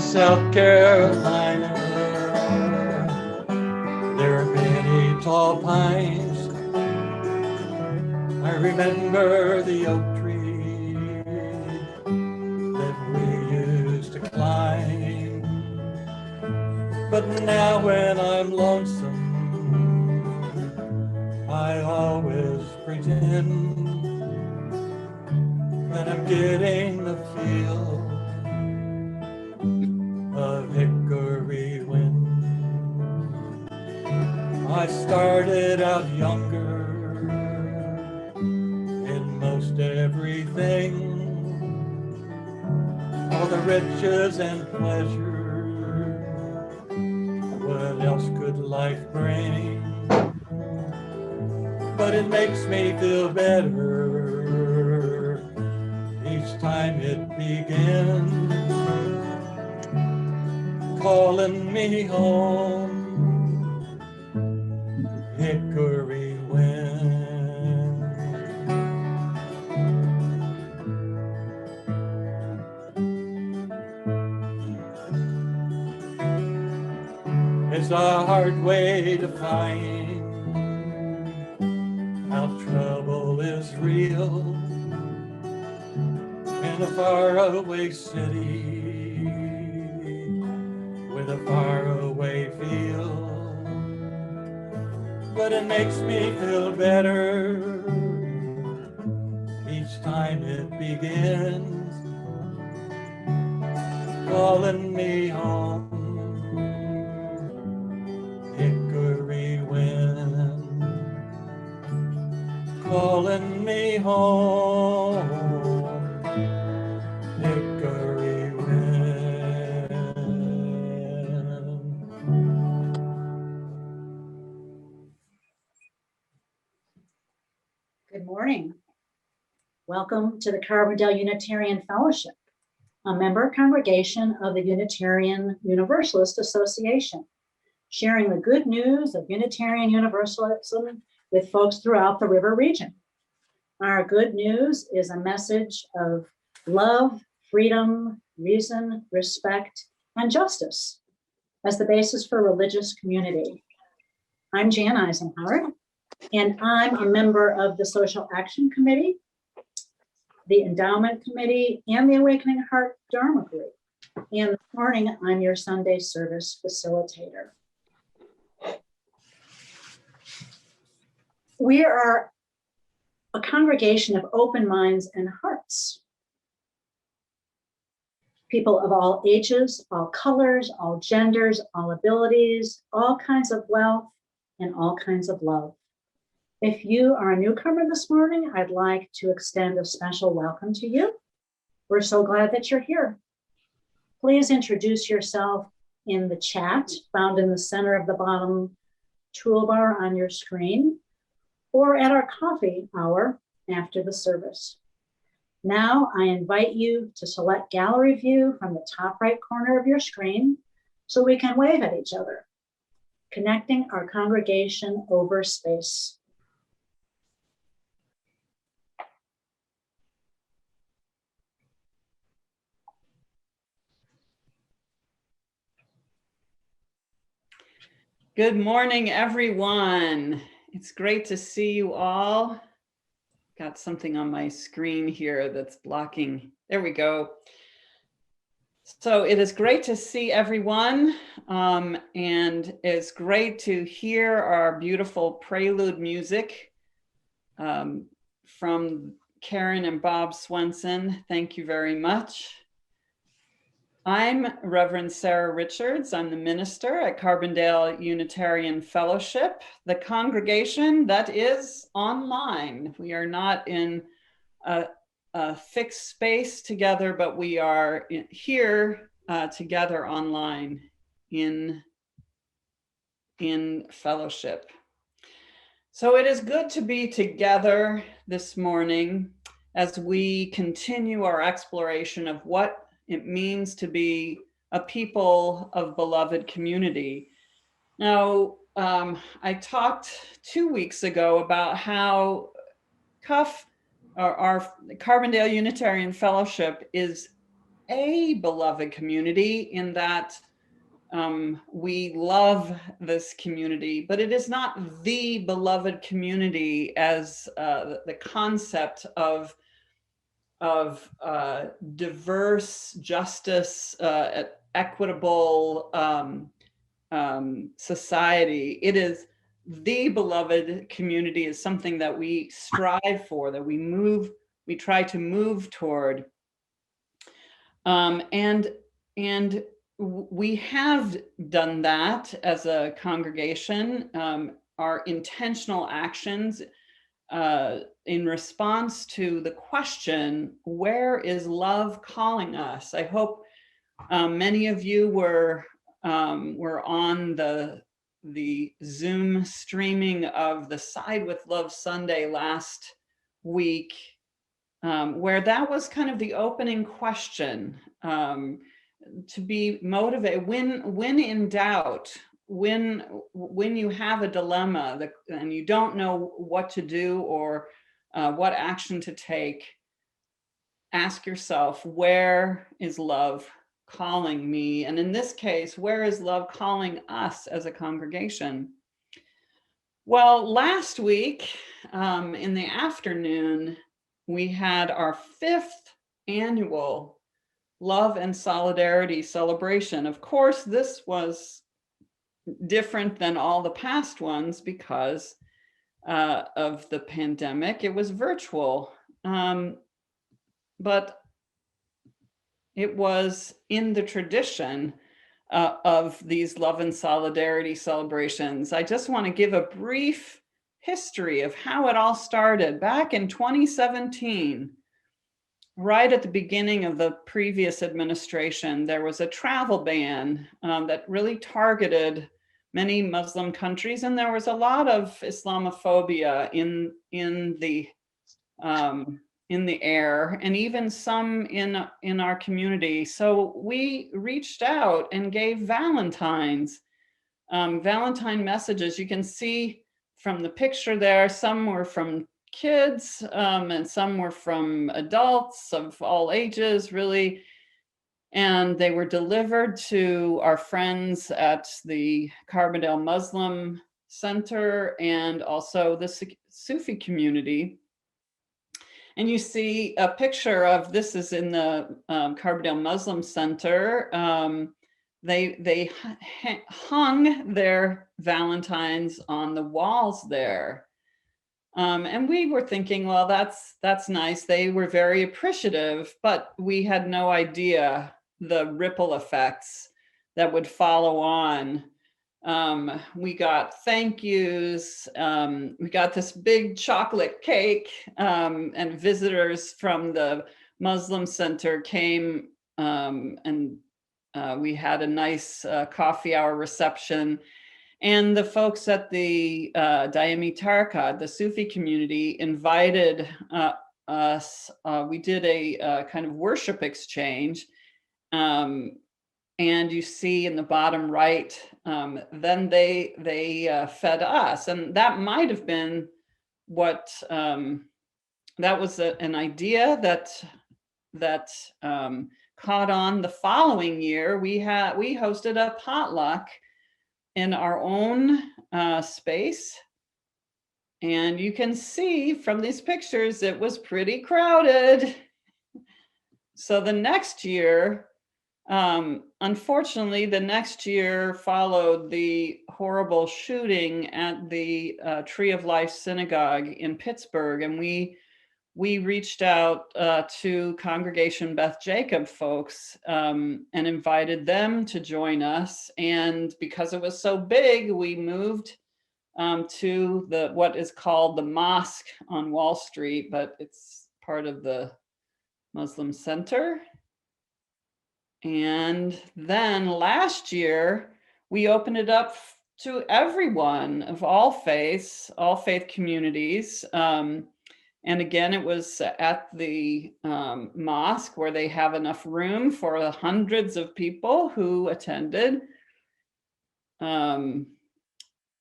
South Carolina, there are many tall pines. I remember the oak tree that we used to climb. But now when I'm lonesome, I always pretend that I'm getting the feel of hickory wind. I started out younger in most everything, all the riches and pleasure. What else could life bring? But it makes me feel better each time it begins, calling me home, hickory wind. It's a hard way to find how trouble is real in a faraway city with a faraway feel. But it makes me feel better each time it begins, calling me home, hickory wind, calling me home, hickory wind. Good morning. Welcome to the Carbondale Unitarian Fellowship, a member congregation of the Unitarian Universalist Association, sharing the good news of Unitarian Universalism with folks throughout the river region. Our good news is a message of love, freedom, reason, respect, and justice as the basis for religious community. I'm Jan Eisenhard, and I'm a member of the Social Action Committee, the Endowment Committee, and the Awakening Heart Dharma Group. And this morning, I'm your Sunday service facilitator. We are a congregation of open minds and hearts. People of all ages, all colors, all genders, all abilities, all kinds of wealth, and all kinds of love. If you are a newcomer this morning, I'd like to extend a special welcome to you. We're so glad that you're here. Please introduce yourself in the chat found in the center of the bottom toolbar on your screen, or at our coffee hour after the service. Now I invite you to select gallery view from the top right corner of your screen so we can wave at each other, connecting our congregation over space. Good morning, everyone. It's great to see you all. Got something on my screen here that's blocking. There we go. So it is great to see everyone, and it's great to hear our beautiful prelude music from Karen and Bob Swenson. Thank you very much. I'm Reverend Sarah Richards. I'm the minister at Carbondale Unitarian Fellowship, the congregation that is online. We are not in a fixed space together, but we are here together online in fellowship. So it is good to be together this morning as we continue our exploration of what it means to be a people of beloved community. Now, I talked 2 weeks ago about how our Carbondale Unitarian Fellowship is a beloved community in that we love this community, but it is not the beloved community as the concept of diverse, justice, equitable society. It is the beloved community is something that we strive for, that we try to move toward. And we have done that as a congregation. Our intentional actions in response to the question, where is love calling us? I hope many of you were on the Zoom streaming of the Side with Love Sunday last week, where that was kind of the opening question, to be motivated when in doubt, when you have a dilemma and you don't know what to do or what action to take, ask yourself, where is love calling me? And in this case, where is love calling us as a congregation? Well, last week in the afternoon, we had our 5th annual Love and Solidarity celebration. Of course, this was different than all the past ones because of the pandemic. It was virtual, but it was in the tradition of these Love and Solidarity celebrations. I just want to give a brief history of how it all started. Back in 2017, right at the beginning of the previous administration, there was a travel ban that really targeted many Muslim countries, and there was a lot of Islamophobia in the air, and even some in our community. So we reached out and gave Valentine messages. You can see from the picture there, some were from kids and some were from adults of all ages, really. And they were delivered to our friends at the Carbondale Muslim Center and also the Sufi community. And you see a picture of, this is in the Carbondale Muslim Center. They hung their Valentines on the walls there. And we were thinking, well, that's nice. They were very appreciative, but we had no idea the ripple effects that would follow on. We got thank yous. We got this big chocolate cake, and visitors from the Muslim Center came, and we had a nice coffee hour reception. And the folks at the Daimi Tariqat, the Sufi community, invited us. We did a kind of worship exchange. And you see in the bottom right, then they fed us. And that might have been what, that was an idea that caught on. The following year. We hosted a potluck in our own space. And you can see from these pictures, it was pretty crowded. So the next year, unfortunately, the next year followed the horrible shooting at the Tree of Life Synagogue in Pittsburgh. And we reached out to Congregation Beth Jacob folks and invited them to join us. And because it was so big, we moved to what is called the Mosque on Wall Street, but it's part of the Muslim Center. And then last year, we opened it up to everyone of all faith communities. And again, it was at the mosque where they have enough room for the hundreds of people who attended.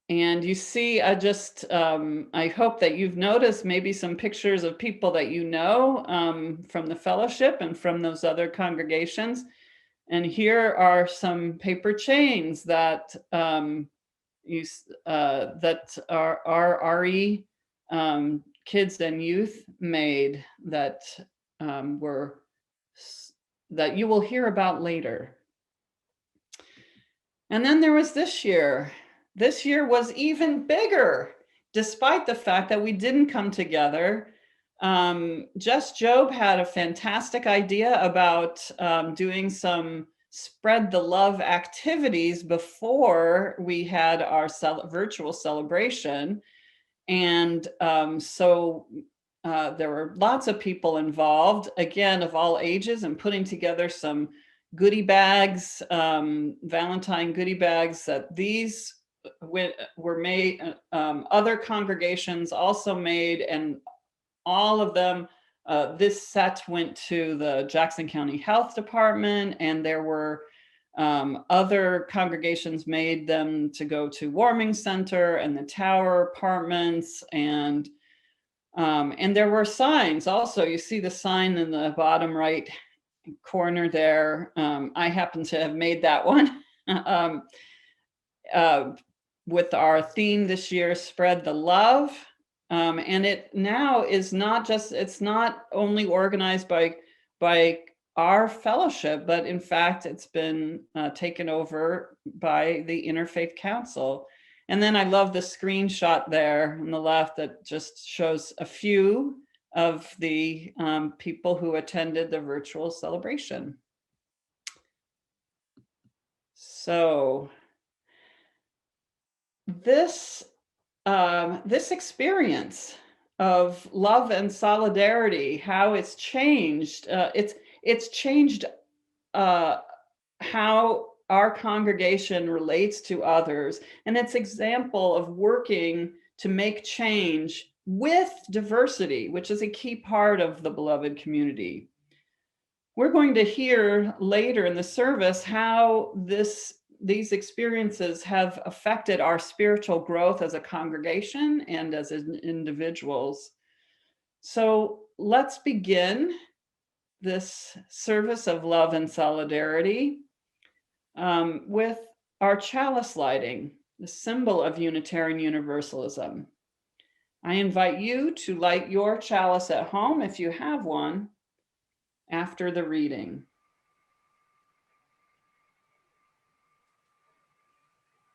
And you see, I hope that you've noticed maybe some pictures of people that you know from the fellowship and from those other congregations. And here are some paper chains that that our RE kids and youth made that that you will hear about later. And then there was this year. This year was even bigger, despite the fact that we didn't come together. Just Job had a fantastic idea about doing some spread the love activities before we had our virtual celebration. And so there were lots of people involved, again, of all ages, and putting together some goodie bags, Valentine goodie bags that these were made, other congregations also made, and all of them, this set went to the Jackson County Health Department, and there were other congregations made them to go to Warming Center and the Tower Apartments, and there were signs also. You see the sign in the bottom right corner there. I happen to have made that one with our theme this year, Spread the Love. And it now is it's not only organized by our fellowship, but in fact, it's been taken over by the Interfaith Council. And then I love the screenshot there on the left that just shows a few of the people who attended the virtual celebration. So this experience of love and solidarity, how it's changed, it's changed how our congregation relates to others, and it's an example of working to make change with diversity, which is a key part of the beloved community. We're going to hear later in the service how these experiences have affected our spiritual growth as a congregation and as individuals. So let's begin this service of love and solidarity with our chalice lighting, the symbol of Unitarian Universalism. I invite you to light your chalice at home if you have one after the reading.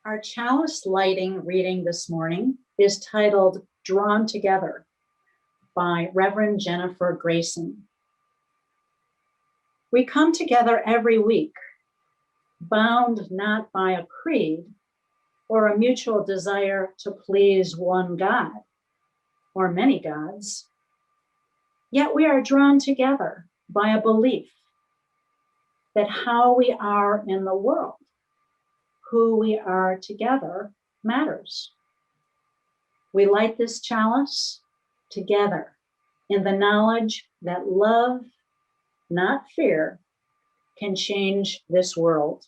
Our chalice lighting reading this morning is titled Drawn Together by Reverend Jennifer Grayson. We come together every week, bound not by a creed or a mutual desire to please one God or many gods, yet we are drawn together by a belief that how we are in the world, who we are together, matters. We light this chalice together in the knowledge that love, not fear, can change this world.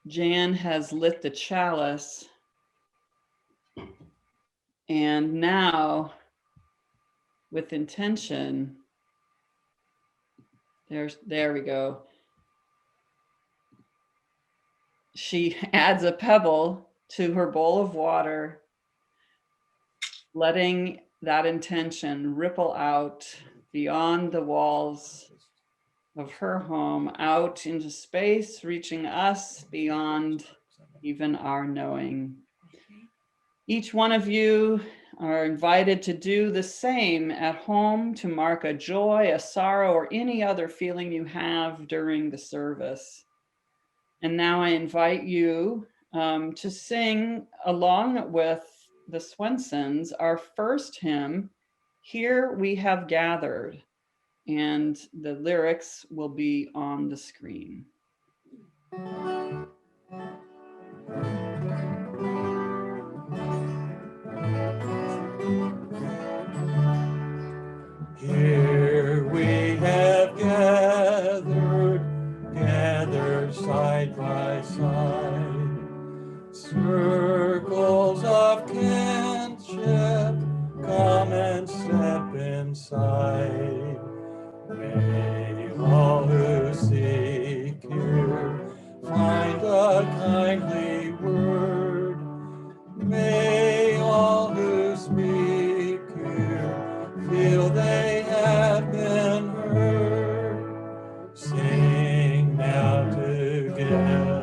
Jan has lit the chalice, and now, with intention, there we go. She adds a pebble to her bowl of water, letting that intention ripple out beyond the walls of her home, out into space, reaching us beyond even our knowing. Each one of you are invited to do the same at home to mark a joy, a sorrow, or any other feeling you have during the service. And now I invite you to sing along with the Swensons our first hymn, Here We Have Gathered. And the lyrics will be on the screen. Here we have gathered side by side, circles of kinship, come and step inside. May all who seek here find a kindly word. May all who speak here feel they have been heard. Sing now together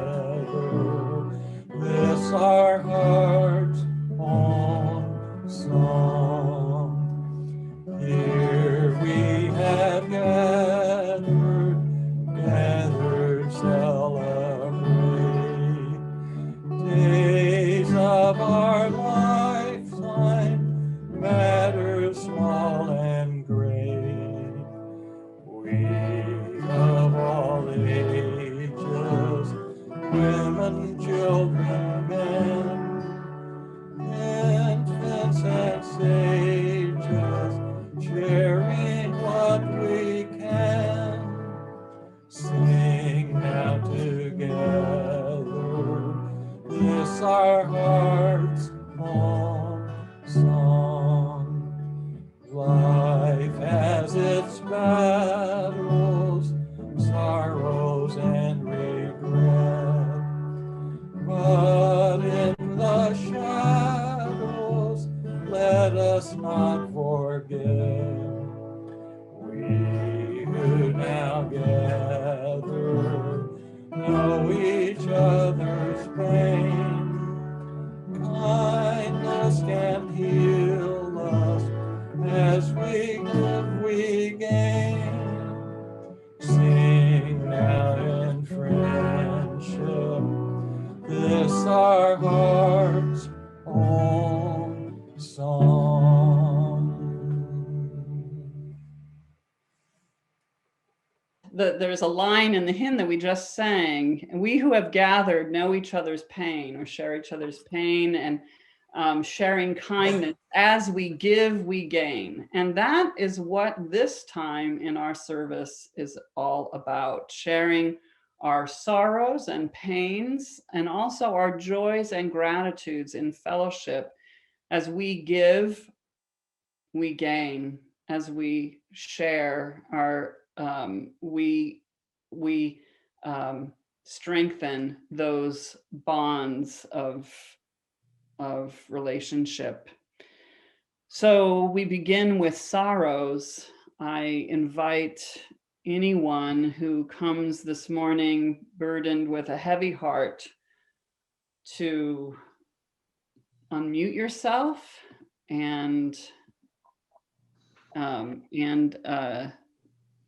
this our heart's own song. Here we have gathered celebrate days of our lifetime, matters small and great. We of all ages, women, children, men, infants and sages, sharing what we can. Sing now together this our heart's own song. Life has its battles, sorrows and regret, but in the shadows let us not forget. We who now gather know each other's pain. Kindness can heal us, as we give we gain. Sing now in friendship this our heart's own song. There's a line in the hymn that we just sang: we who have gathered know each other's pain, or share each other's pain, and sharing kindness. As we give, we gain. And that is what this time in our service is all about: sharing our sorrows and pains, and also our joys and gratitudes in fellowship. As we give, we gain. As we share, we strengthen those bonds of relationship. So we begin with sorrows. I invite anyone who comes this morning burdened with a heavy heart to unmute yourself and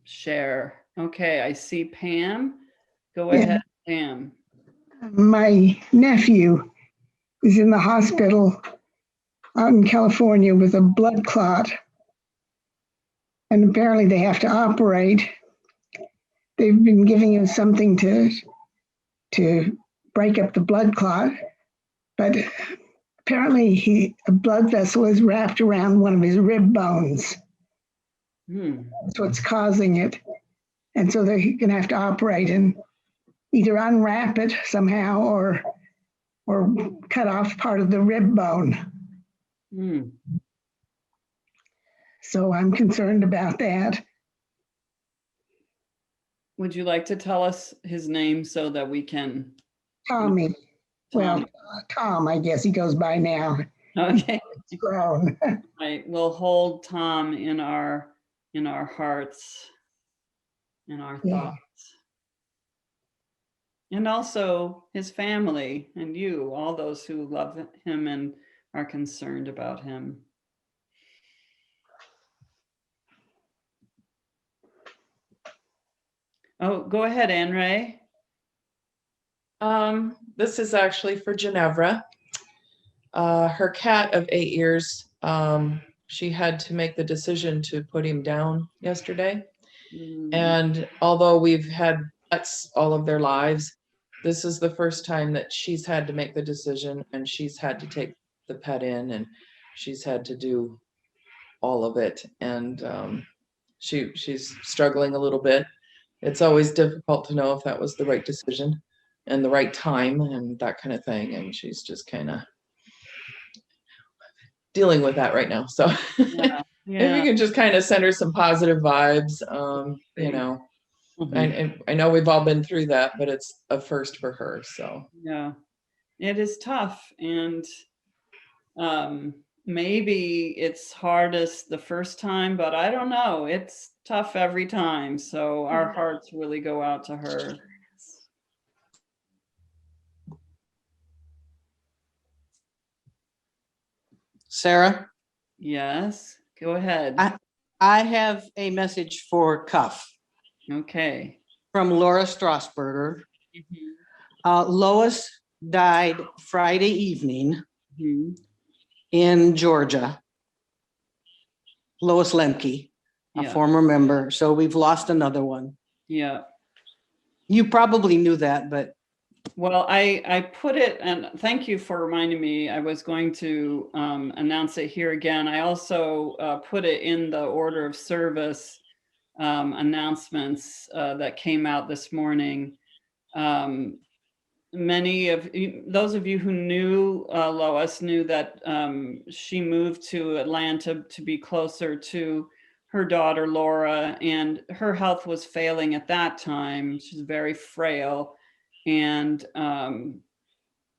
share. Okay, I see Pam. Go ahead, Pam. My nephew is in the hospital out in California with a blood clot, and apparently they have to operate. They've been giving him something to break up the blood clot, but apparently a blood vessel is wrapped around one of his rib bones. That's what's causing it. And so they're going to have to operate and either unwrap it somehow or cut off part of the rib bone. So I'm concerned about that. Would you like to tell us his name so that we can? Tommy. Well, Tom, I guess he goes by now. Okay. He's grown. Right. We'll hold Tom in our hearts, in our thoughts. And also his family and you, all those who love him and are concerned about him. Oh, go ahead, Anne Ray. This is actually for Ginevra. Her cat of 8 years, she had to make the decision to put him down yesterday. And although we've had pets all of their lives, this is the first time that she's had to make the decision, and she's had to take the pet in, and she's had to do all of it. And she's struggling a little bit. It's always difficult to know if that was the right decision and the right time and that kind of thing. And she's just kind of dealing with that right now. So Yeah. if you can just kind of send her some positive vibes, you know, and I know we've all been through that, but it's a first for her. So Yeah, it is tough. And maybe it's hardest the first time, but I don't know. It's tough every time. So our hearts really go out to her. Sarah, Yes, go ahead. I have a message for Cuff Okay. from Laura Strasberger. Mhm. Lois died Friday evening Mhm. in Georgia. Lois Lemke, a Yeah. former member. So we've lost another one. Yeah. You probably knew that, but Well, I put it, and thank you for reminding me. I was going to announce it here again. I also put it in the order of service announcements that came out this morning. Many of those of you who knew Lois knew that she moved to Atlanta to be closer to her daughter Laura, and her health was failing at that time. She's very frail, and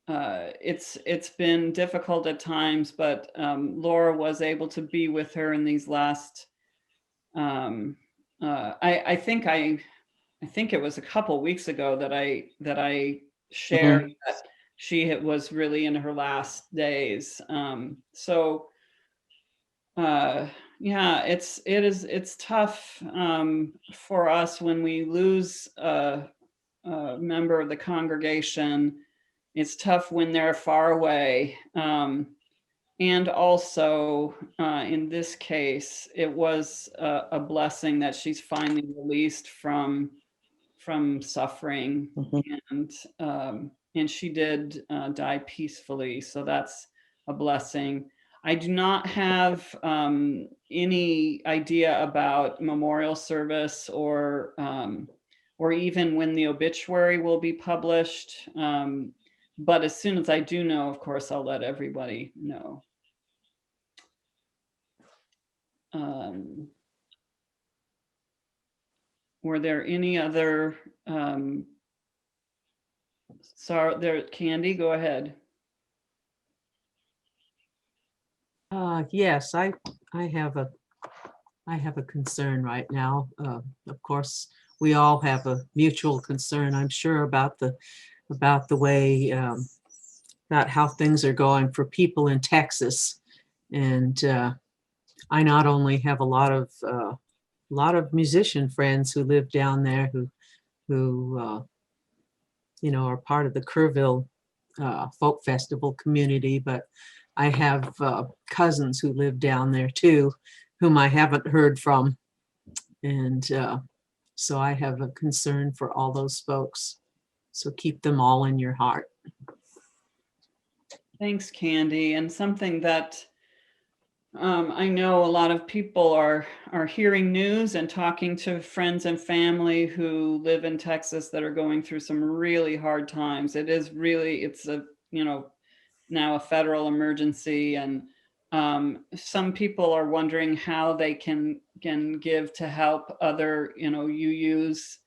it's been difficult at times. But Laura was able to be with her in these last. I think it was a couple weeks ago that I shared that she was really in her last days. Yeah, it's tough for us when we lose a member of the congregation. It's tough when they're far away. And also, in this case, it was a blessing that she's finally released from suffering, and she did die peacefully. So that's a blessing. I do not have any idea about memorial service or even when the obituary will be published. But as soon as I do know, of course, I'll let everybody know. Were there any other? Sorry, there, Candy, go ahead. Yes, I have a concern right now. Of course, we all have a mutual concern, I'm sure, about the way about how things are going for people in Texas. And I not only have a lot of musician friends who live down there who are part of the Kerrville Folk Festival community, but I have cousins who live down there too, whom I haven't heard from. And so I have a concern for all those folks. So keep them all in your heart. Thanks, Candy. And something that I know a lot of people are hearing news and talking to friends and family who live in Texas that are going through some really hard times. It's a, now a federal emergency, and some people are wondering how they can give to help other, UUs.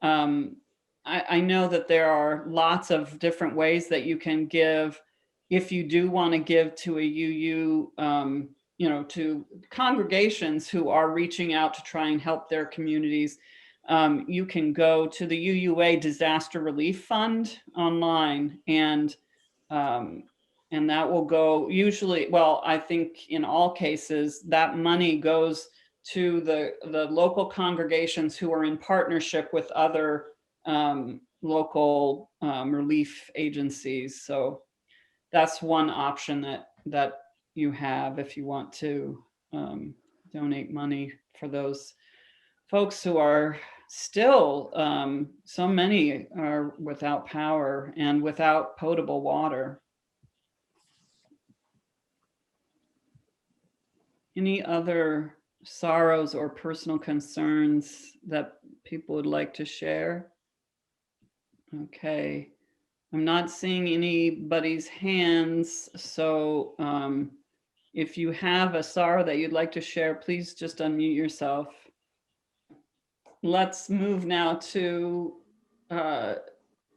I know that there are lots of different ways that you can give. If you do want to give to a UU, to congregations who are reaching out to try and help their communities, you can go to the UUA Disaster Relief Fund online, and that will go usually, well, I think in all cases, that money goes to the local congregations who are in partnership with other local relief agencies. So that's one option that you have if you want to donate money for those folks who are still, so many are without power and without potable water. Any other sorrows or personal concerns that people would like to share? Okay, I'm not seeing anybody's hands, so if you have a sorrow that you'd like to share, please just unmute yourself. Let's move now to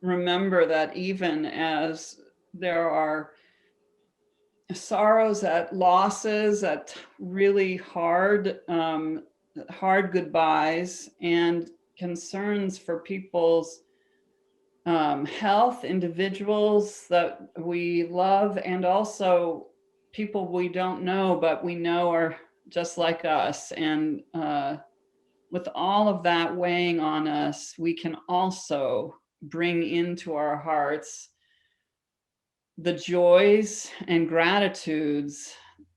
remember that even as there are sorrows at losses, at really hard goodbyes, and concerns for people's health, individuals that we love, and also people we don't know, but we know are just like us. And with all of that weighing on us, we can also bring into our hearts the joys and gratitudes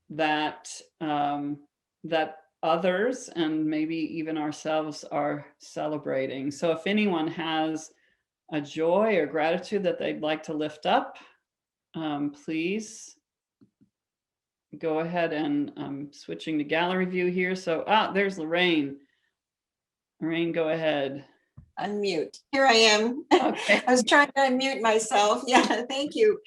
that that others and maybe even ourselves are celebrating. So if anyone has a joy or gratitude that they'd like to lift up, please go ahead. And I'm switching to gallery view here. So there's Lorraine. Lorraine, go ahead. Unmute. Here I am. Okay. I was trying to unmute myself. Yeah, thank you.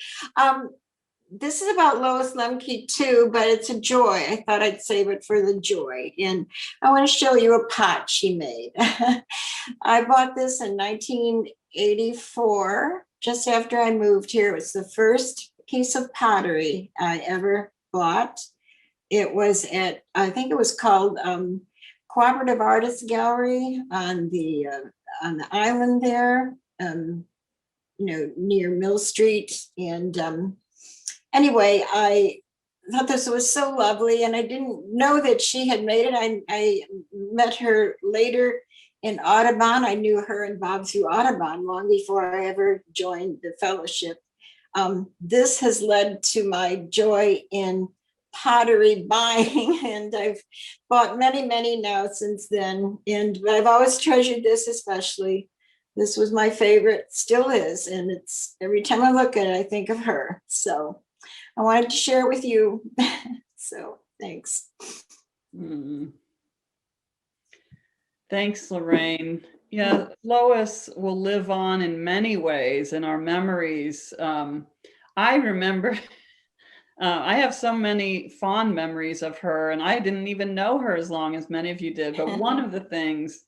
This is about Lois Lemke too, but it's a joy. I thought I'd save it for the joy. And I want to show you a pot she made. I bought this in 1984, just after I moved here. It was the first piece of pottery I ever bought. It was at, I think it was called Cooperative Artists Gallery on the island there, near Mill Street. And anyway, I thought this was so lovely, and I didn't know that she had made it. I met her later in Audubon. I knew her and Bob through Audubon long before I ever joined the fellowship. This has led to my joy in pottery buying, and I've bought many, many now since then. And I've always treasured this especially. This was my favorite, still is, and it's every time I look at it, I think of her. So I wanted to share it with you. So thanks. Thanks, Lorraine. Yeah, Lois will live on in many ways in our memories. I remember, I have so many fond memories of her, and I didn't even know her as long as many of you did. But one of the things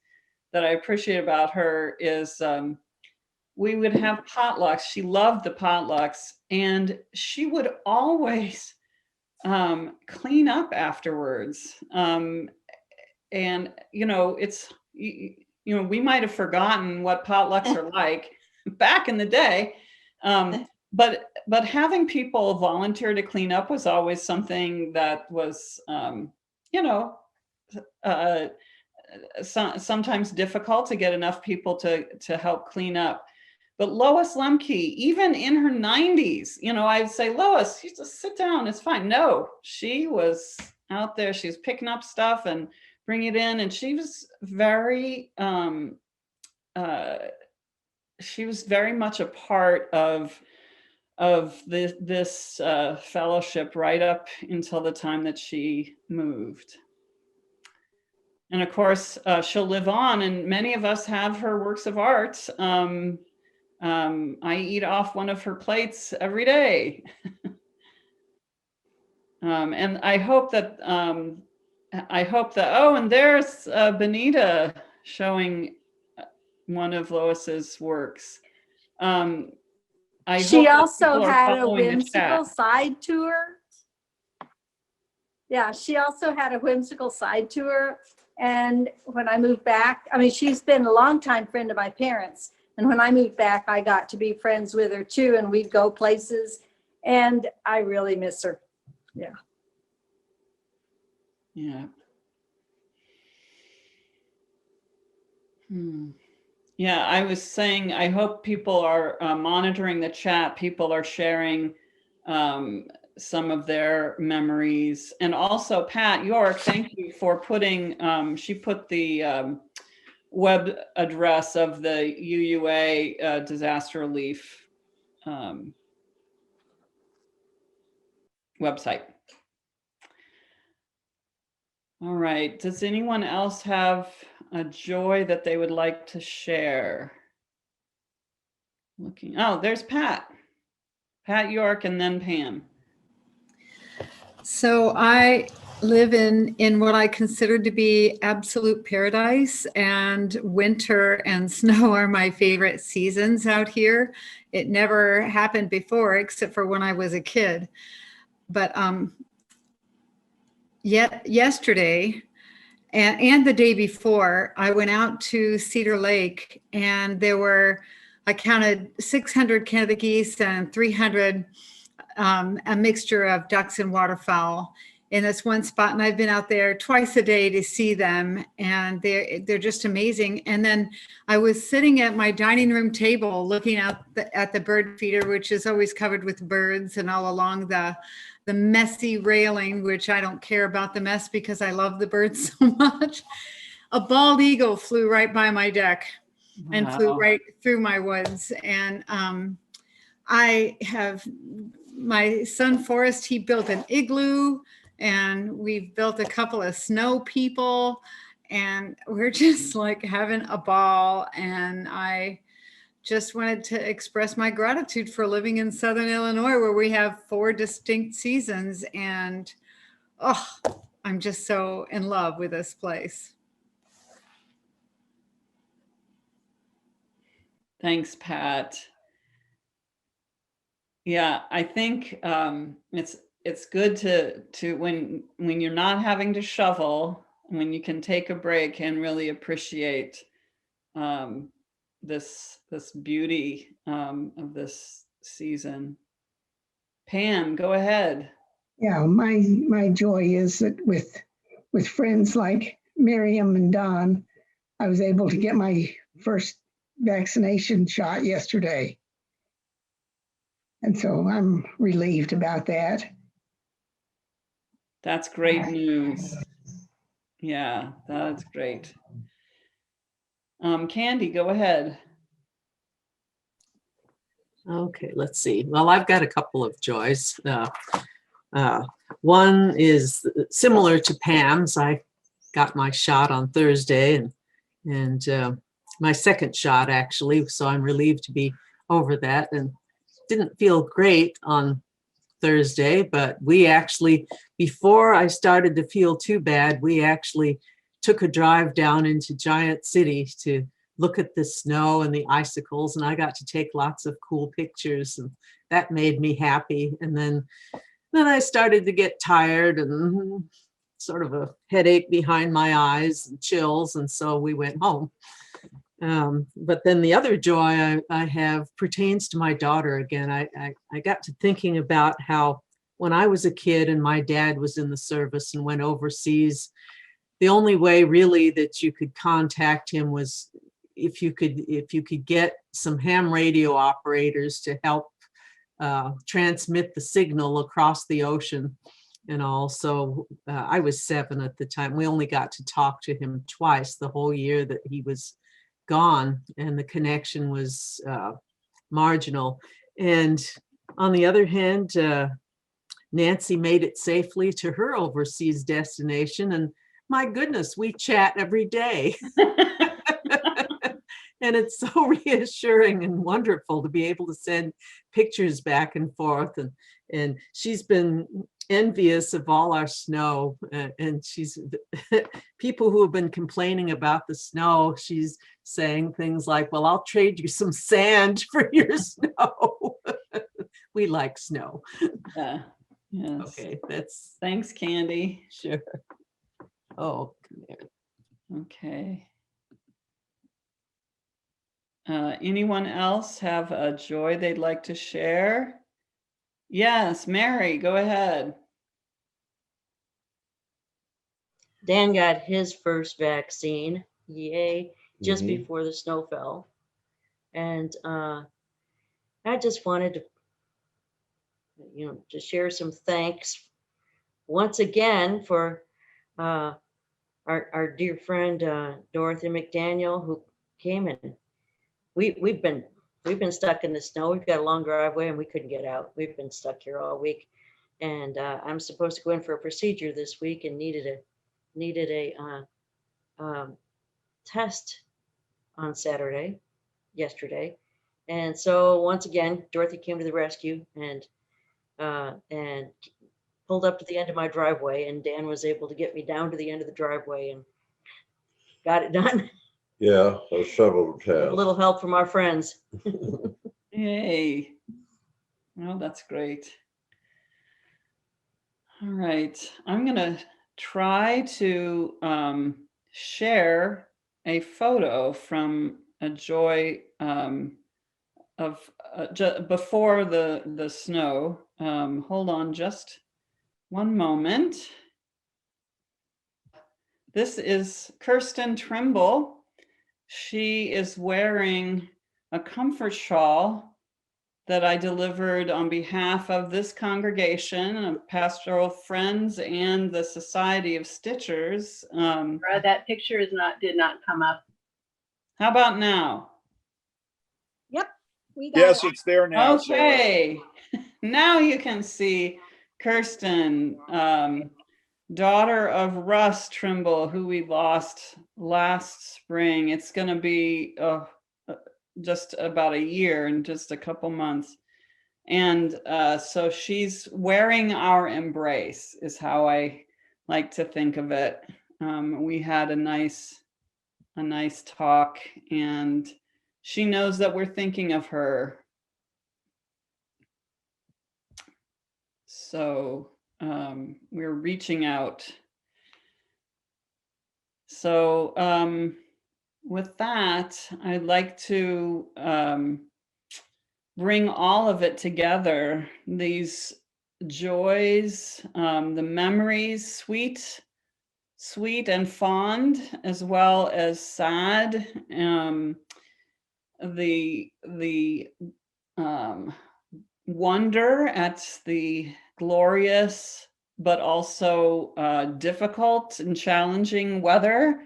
that I appreciate about her is we would have potlucks. She loved the potlucks, and she would always clean up afterwards. And, we might have forgotten what potlucks are like back in the day. But having people volunteer to clean up was always something that was, sometimes difficult to get enough people to help clean up. But Lois Lemke, even in her 90s, I'd say, Lois, you just sit down, it's fine. No, she was out there, she was picking up stuff and bringing it in. And she was very much a part of this fellowship right up until the time that she moved. And of course, she'll live on, and many of us have her works of art. I eat off one of her plates every day. And I hope that, and there's Benita showing one of Lois's works. She also had a whimsical side tour. Yeah, she also had a whimsical side tour. And when I moved back, she's been a longtime friend of my parents. And when I moved back, I got to be friends with her too. And we'd go places. And I really miss her. Yeah. Yeah. Yeah, I was saying, I hope people are monitoring the chat. People are sharing some of their memories. And also Pat York, thank you for putting, she put the web address of the UUA disaster relief website. All right, does anyone else have a joy that they would like to share? Looking, oh, there's Pat York, and then Pam. So I live in what I consider to be absolute paradise, and winter and snow are my favorite seasons out here. It never happened before except for when I was a kid. But yet yesterday and the day before, I went out to Cedar Lake, and I counted 600 Canada geese and 300 a mixture of ducks and waterfowl in this one spot. And I've been out there twice a day to see them, and they're just amazing. And then I was sitting at my dining room table looking out at the bird feeder, which is always covered with birds, and all along the messy railing, which I don't care about the mess because I love the birds so much. A bald eagle flew right by my deck and flew right through my woods. And I have my son Forrest, he built an igloo, and we've built a couple of snow people, and we're just like having a ball. And I just wanted to express my gratitude for living in Southern Illinois, where we have 4 distinct seasons. And oh, I'm just so in love with this place. Thanks, Pat. Yeah, I think it's good to when you're not having to shovel, when you can take a break and really appreciate this beauty of this season. Pam, go ahead. Yeah, my joy is that with friends like Miriam and Don, I was able to get my first vaccination shot yesterday. And so I'm relieved about that. That's great news. Yeah, that's great. Candy, go ahead. Okay, let's see. Well, I've got a couple of joys. One is similar to Pam's. I got my shot on Thursday, and my second shot actually, so I'm relieved to be over that. And didn't feel great on Thursday, but we actually, before I started to feel too bad, we actually took a drive down into Giant City to look at the snow and the icicles, and I got to take lots of cool pictures, and that made me happy. And then I started to get tired and sort of a headache behind my eyes and chills, and so we went home. But then the other joy I have pertains to my daughter again. I got to thinking about how when I was a kid and my dad was in the service and went overseas, the only way really that you could contact him was if you could get some ham radio operators to help transmit the signal across the ocean. And also, I was 7 at the time. We only got to talk to him twice the whole year that he was gone, and the connection was marginal. And on the other hand, Nancy made it safely to her overseas destination, and my goodness, we chat every day. And it's so reassuring and wonderful to be able to send pictures back and forth. And she's been envious of all our snow, and she's people who have been complaining about the snow, she's saying things like, well, I'll trade you some sand for your snow. We like snow. Yeah. Yes. Okay, that's Thanks, Candy. sure. Oh, come here. Okay. Anyone else have a joy they'd like to share? Yes, Mary, go ahead. Dan got his first vaccine, yay, just before the snow fell. And I just wanted to share some thanks once again for our dear friend Dorothy McDaniel, who came, and we've been stuck in the snow. We've got a long driveway and we couldn't get out. We've been stuck here all week, and I'm supposed to go in for a procedure this week and needed a test on yesterday. And so once again, Dorothy came to the rescue and pulled up to the end of my driveway, and Dan was able to get me down to the end of the driveway and got it done. Yeah, a shovel With a task. little help from our friends. Yay. Well, that's great. All right, I'm going to try to share a photo from a joy of before the snow. Hold on just one moment. This is Kirsten Trimble. She is wearing a comfort shawl that I delivered on behalf of this congregation of pastoral friends and the Society of Stitchers. That picture did not come up. How about now? Yep, we got Yes, it. it's there now. Sarah. Okay, now you can see Kirsten, daughter of Russ Trimble, who we lost last spring. It's going to be just about a year and just a couple months. And so she's wearing our embrace is how I like to think of it. We had a nice talk, and she knows that we're thinking of her. So we're reaching out. So with that, I'd like to bring all of it together, these joys, the memories, sweet and fond, as well as sad, the wonder at the glorious but also difficult and challenging weather.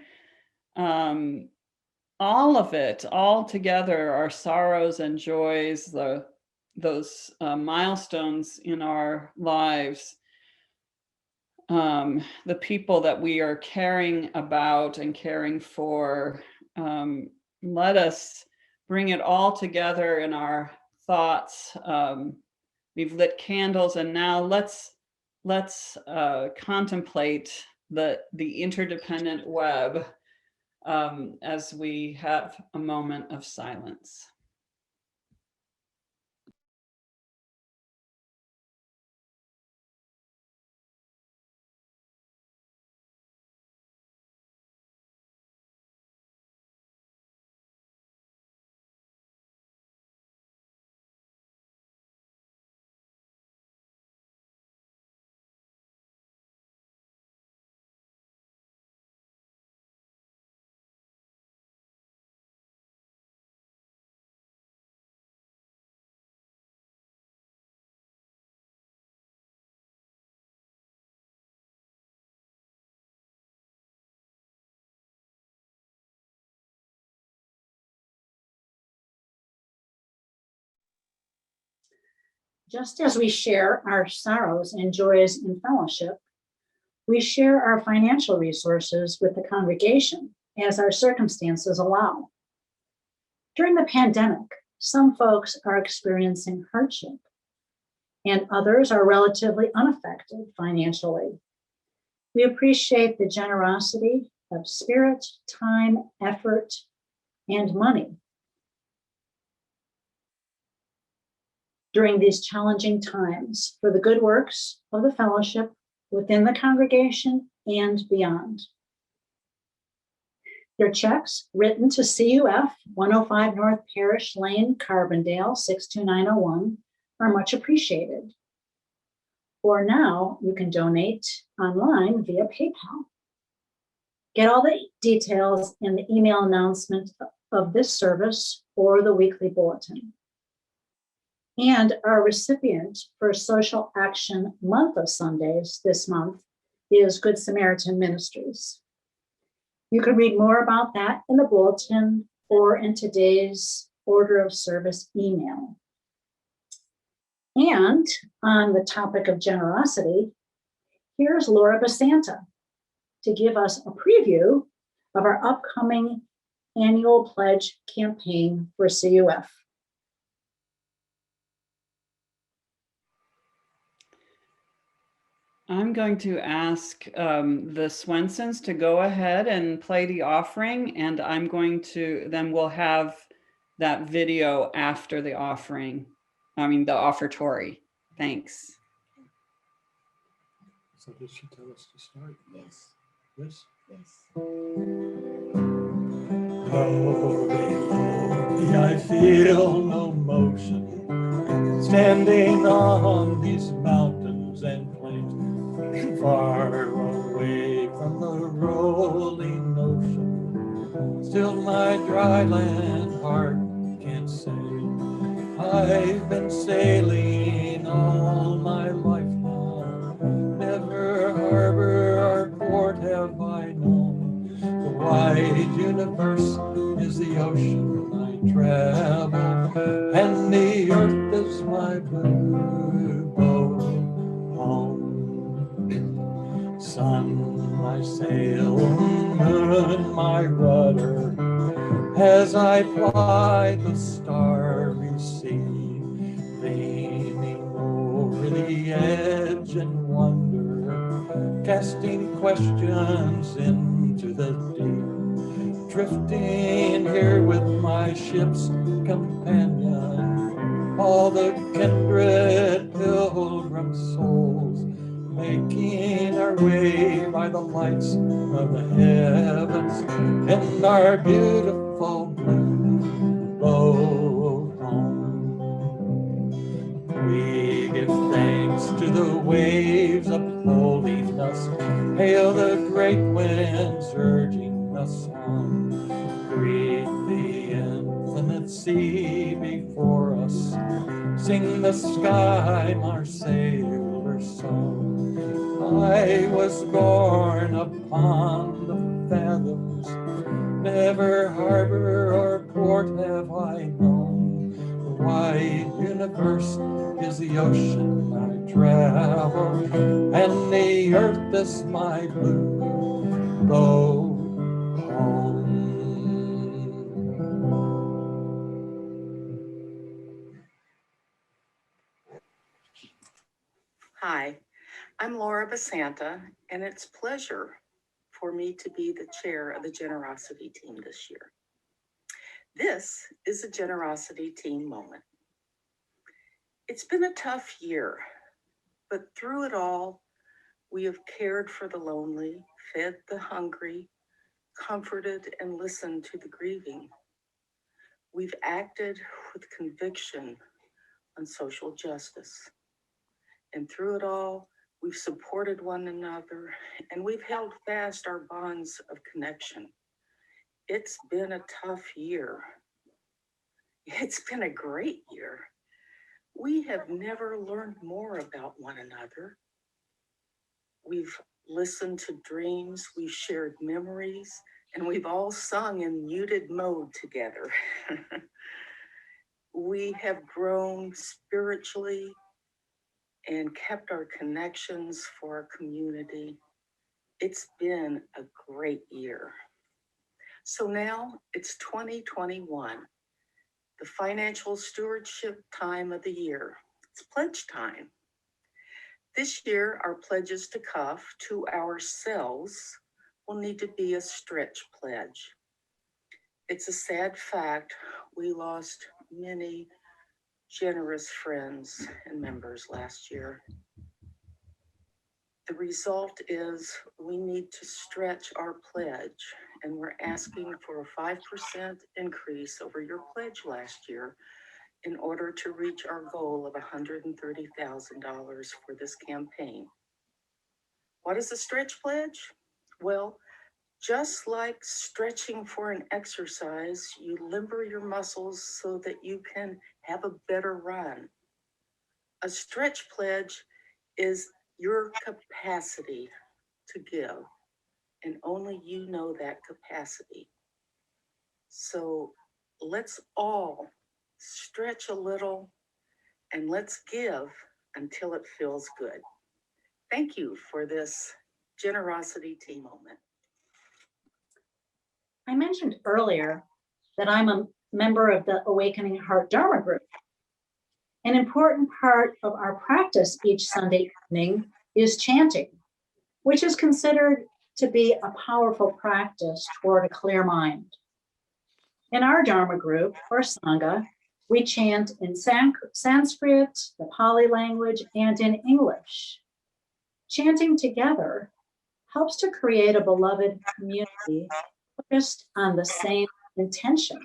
All of it, all together, our sorrows and joys, those milestones in our lives, the people that we are caring about and caring for. Let us bring it all together in our thoughts. We've lit candles, and now let's contemplate the interdependent web as we have a moment of silence. Just as we share our sorrows and joys in fellowship, we share our financial resources with the congregation as our circumstances allow. During the pandemic, some folks are experiencing hardship, and others are relatively unaffected financially. We appreciate the generosity of spirit, time, effort, and money during these challenging times for the good works of the fellowship within the congregation and beyond. Your checks written to CUF 105 North Parish Lane, Carbondale 62901 are much appreciated. Or now you can donate online via PayPal. Get all the details in the email announcement of this service or the weekly bulletin. And our recipient for Social Action Month of Sundays this month is Good Samaritan Ministries. You can read more about that in the bulletin or in today's order of service email. And on the topic of generosity, here's Laura Basanta to give us a preview of our upcoming annual pledge campaign for CUF. I'm going to ask the Swensons to go ahead and play the offering, and then we'll have that video after the offering. The offertory. Thanks. So did she tell us to start? Yes. Yes? Yes. Slowly, I feel no motion, standing on these mountains and plains, far away from the rolling ocean. Still my dry land heart can't say, I've been sailing all my life now. Never harbor or port have I known. The wide universe is the ocean I travel, and the earth is my blue boat home. Sun, my sail, moon, my rudder, as I ply the starry sea, leaning over the edge and wonder, casting questions into the deep, drifting here with my ship's companion, all the kindred pilgrim souls, making our way by the lights of the heavens in our beautiful blue boat home. We give thanks to the waves upholding us, hail the great winds urging us on, greet the infinite sea before us, sing the sky our sailor's song. I was born upon the fathoms, never harbor or port have I known. The wide universe is the ocean I travel, and the earth is my blue boat home. Hi, I'm Laura Basanta, and it's a pleasure for me to be the chair of the generosity team this year. This is a generosity team moment. It's been a tough year, but through it all, we have cared for the lonely, fed the hungry, comforted and listened to the grieving. We've acted with conviction on social justice. And through it all, we've supported one another, and we've held fast our bonds of connection. It's been a tough year. It's been a great year. We have never learned more about one another. We've listened to dreams, we've shared memories, and we've all sung in muted mode together. We have grown spiritually and kept our connections for our community. It's been a great year. So now it's 2021, the financial stewardship time of the year. It's pledge time. This year, our pledges to CUF, to ourselves, will need to be a stretch pledge. It's a sad fact we lost many generous friends and members last year. The result is we need to stretch our pledge, and we're asking for a 5% increase over your pledge last year in order to reach our goal of $130,000 for this campaign. What is a stretch pledge? Well, just like stretching for an exercise, you limber your muscles so that you can have a better run. A stretch pledge is your capacity to give. and only you know that capacity. So let's all stretch a little and let's give until it feels good. Thank you for this generosity tea moment. I mentioned earlier that I'm a member of the Awakening Heart Dharma group. An important part of our practice each Sunday evening is chanting, which is considered to be a powerful practice toward a clear mind. In our Dharma group, or Sangha, we chant in Sanskrit, the Pali language, and in English. Chanting together helps to create a beloved community focused on the same intention.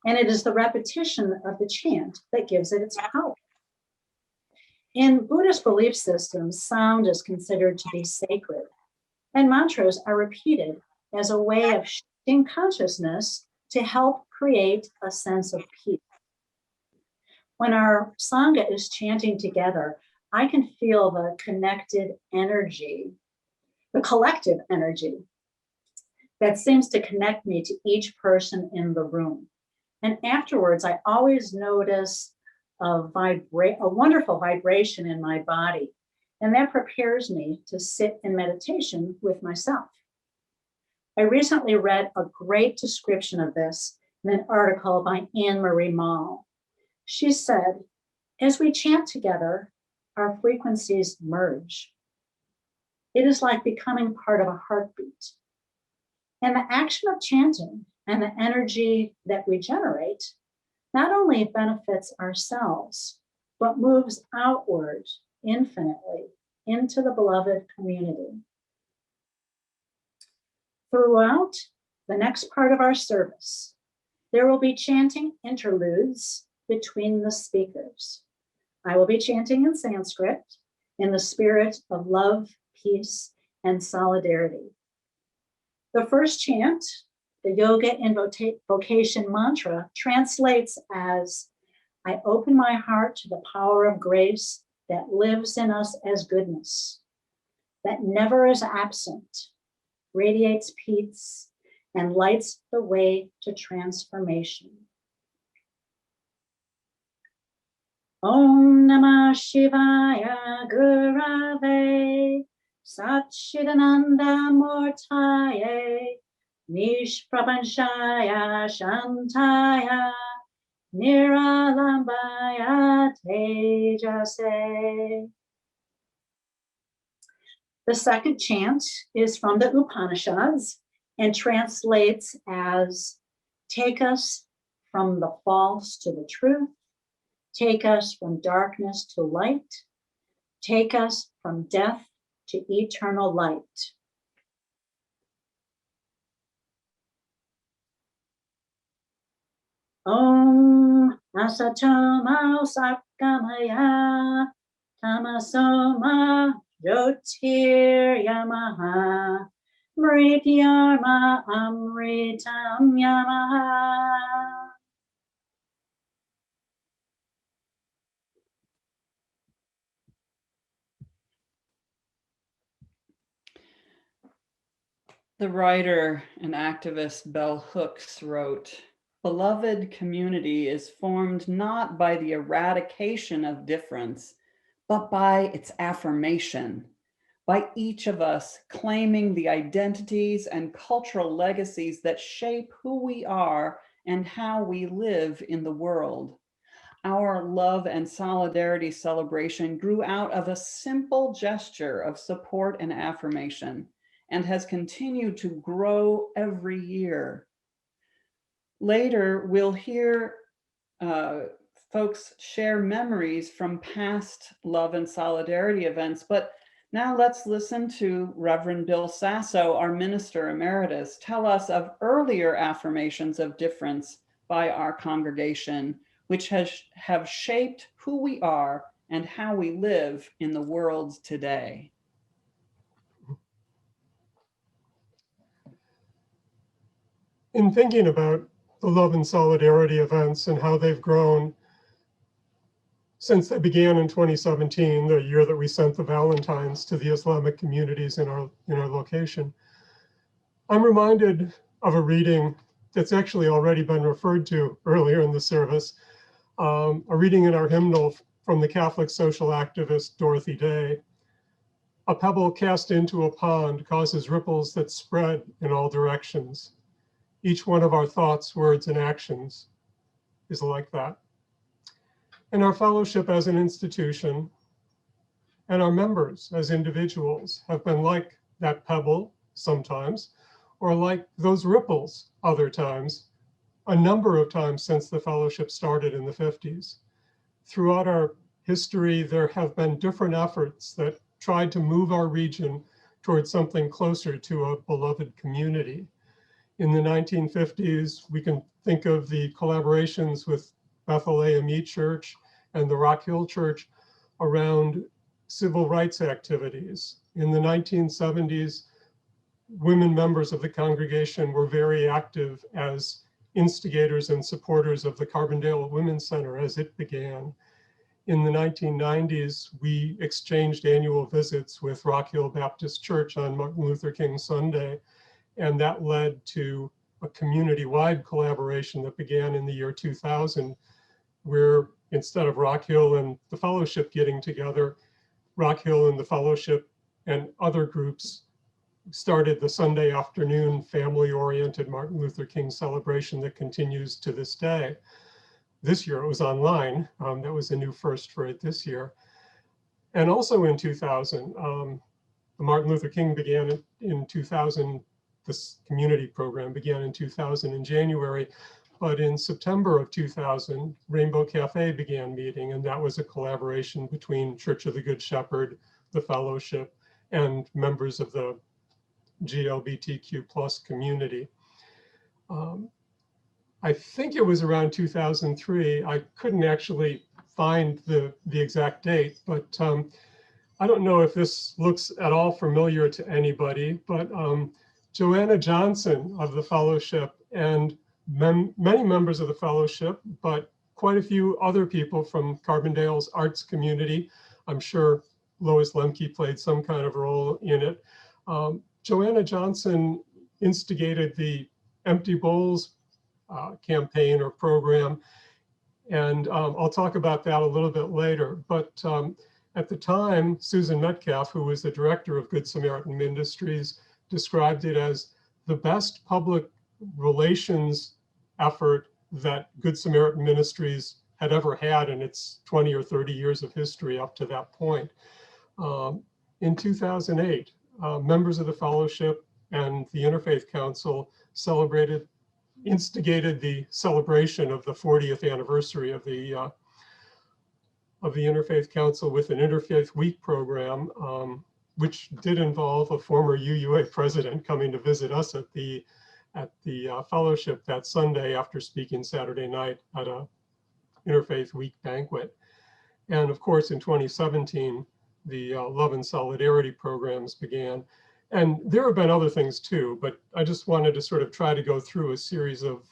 And it is the repetition of the chant that gives it its power. In Buddhist belief systems, sound is considered to be sacred, and mantras are repeated as a way of shifting consciousness to help create a sense of peace. When our Sangha is chanting together, I can feel the connected energy, the collective energy that seems to connect me to each person in the room. And afterwards, I always notice a wonderful vibration in my body, and that prepares me to sit in meditation with myself. I recently read a great description of this in an article by Anne-Marie Mall. She said, as we chant together, our frequencies merge. It is like becoming part of a heartbeat. And the action of chanting and the energy that we generate not only benefits ourselves, but moves outward infinitely into the beloved community. Throughout the next part of our service, there will be chanting interludes between the speakers. I will be chanting in Sanskrit in the spirit of love, peace, and solidarity. The first chant, the yoga invocation mantra, translates as, I open my heart to the power of grace that lives in us as goodness, that never is absent, radiates peace, and lights the way to transformation. Om Namah Shivaya Gurave Satchidananda Murtaye Nishprapanchaya Shantaya Niralambaya Tejase. The second chant is from the Upanishads and translates as, take us from the false to the truth, take us from darkness to light, take us from death to eternal light. Om Asatoma Sakamaya Tamasoma Jyotir Yamaha Mrityarma Amritam Yamaha. The writer and activist Bell Hooks wrote, beloved community is formed not by the eradication of difference, but by its affirmation, by each of us claiming the identities and cultural legacies that shape who we are and how we live in the world. Our love and solidarity celebration grew out of a simple gesture of support and affirmation, and has continued to grow every year. Later, we'll hear folks share memories from past love and solidarity events, but now let's listen to Reverend Bill Sasso, our Minister Emeritus, tell us of earlier affirmations of difference by our congregation, which have shaped who we are and how we live in the world today. In thinking about the love and solidarity events and how they've grown since they began in 2017, the year that we sent the Valentines to the Islamic communities in our location, I'm reminded of a reading that's actually already been referred to earlier in the service, a reading in our hymnal from the Catholic social activist Dorothy Day. A pebble cast into a pond causes ripples that spread in all directions. Each one of our thoughts, words, and actions is like that. And our fellowship as an institution and our members as individuals have been like that pebble sometimes, or like those ripples other times, a number of times since the fellowship started in the 50s. Throughout our history, there have been different efforts that tried to move our region towards something closer to a beloved community. In the 1950s, we can think of the collaborations with Bethel AME Church and the Rock Hill Church around civil rights activities. In the 1970s, women members of the congregation were very active as instigators and supporters of the Carbondale Women's Center as it began. In the 1990s, we exchanged annual visits with Rock Hill Baptist Church on Martin Luther King Sunday, and that led to a community-wide collaboration that began in the year 2000, where instead of Rock Hill and the fellowship getting together, Rock Hill and the fellowship and other groups started the Sunday afternoon family-oriented Martin Luther King celebration that continues to this day. This year it was online. That was a new first for it this year. And also in 2000, the Martin Luther King began in 2000, this community program began in 2000 in January, but in September of 2000, Rainbow Cafe began meeting, and that was a collaboration between Church of the Good Shepherd, the fellowship, and members of the GLBTQ+ community. I think it was around 2003. I couldn't actually find the exact date, but I don't know if this looks at all familiar to anybody, but Joanna Johnson of the fellowship and many members of the fellowship, but quite a few other people from Carbondale's arts community. I'm sure Lois Lemke played some kind of role in it. Joanna Johnson instigated the Empty Bowls campaign or program, and I'll talk about that a little bit later. But at the time, Susan Metcalf, who was the director of Good Samaritan Ministries, described it as the best public relations effort that Good Samaritan Ministries had ever had in its 20 or 30 years of history up to that point. In 2008, members of the fellowship and the Interfaith Council instigated the celebration of the 40th anniversary of the Interfaith Council with an Interfaith Week program, which did involve a former UUA president coming to visit us at the fellowship that Sunday after speaking Saturday night at a Interfaith Week banquet. And of course, in 2017, the Love and Solidarity programs began. And there have been other things too, but I just wanted to sort of try to go through a series of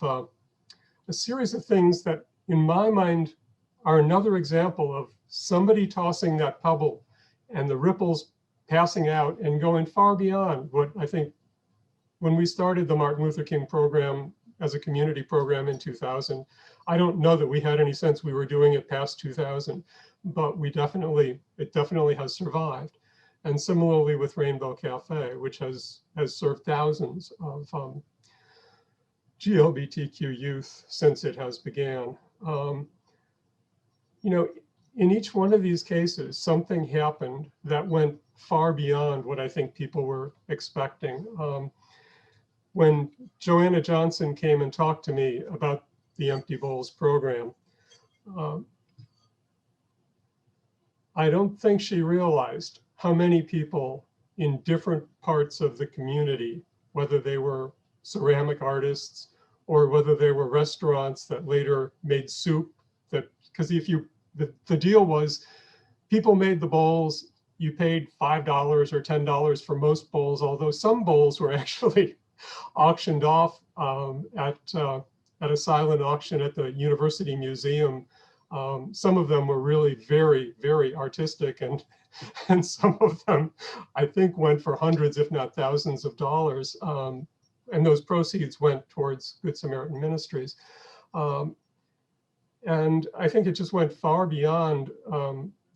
things that in my mind are another example of somebody tossing that pebble and the ripples passing out and going far beyond what I think when we started the Martin Luther King program as a community program in 2000, I don't know that we had any sense we were doing it past 2000, but it definitely has survived. And similarly with Rainbow Cafe, which has served thousands of GLBTQ youth since it has began. You know, in each one of these cases, something happened that went far beyond what I think people were expecting. When Joanna Johnson came and talked to me about the Empty Bowls program, I don't think she realized how many people in different parts of the community, whether they were ceramic artists or whether they were restaurants that later made soup, because the deal was people made the bowls, you paid $5 or $10 for most bowls, although some bowls were actually auctioned off at a silent auction at the University Museum. Some of them were really very, very artistic, and some of them I think went for hundreds, if not thousands of dollars. and those proceeds went towards Good Samaritan Ministries. And I think it just went far beyond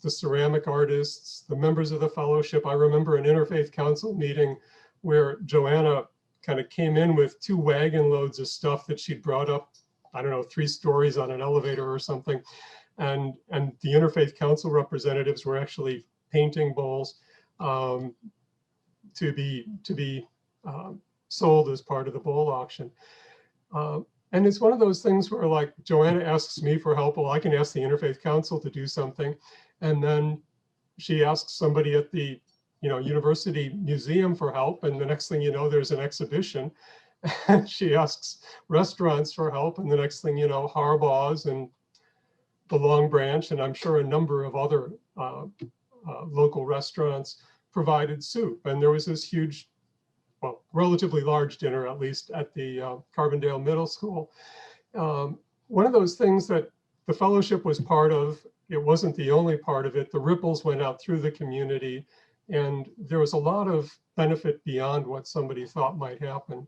the ceramic artists, the members of the fellowship. I remember an interfaith council meeting where Joanna kind of came in with 2 wagon loads of stuff that she'd brought up, I don't know, 3 stories on an elevator or something. And the interfaith council representatives were actually painting bowls to be sold as part of the bowl auction. And it's one of those things where, like, Joanna asks me for help. Well, I can ask the Interfaith Council to do something. And then she asks somebody at the, university museum for help. And the next thing you know, there's an exhibition. And she asks restaurants for help. And the next thing you know, Harbaugh's and the Long Branch, and I'm sure a number of other local restaurants provided soup. And there was this huge, well, relatively large dinner, at least at the Carbondale Middle School. One of those things that the fellowship was part of, it wasn't the only part of it. The ripples went out through the community, and there was a lot of benefit beyond what somebody thought might happen.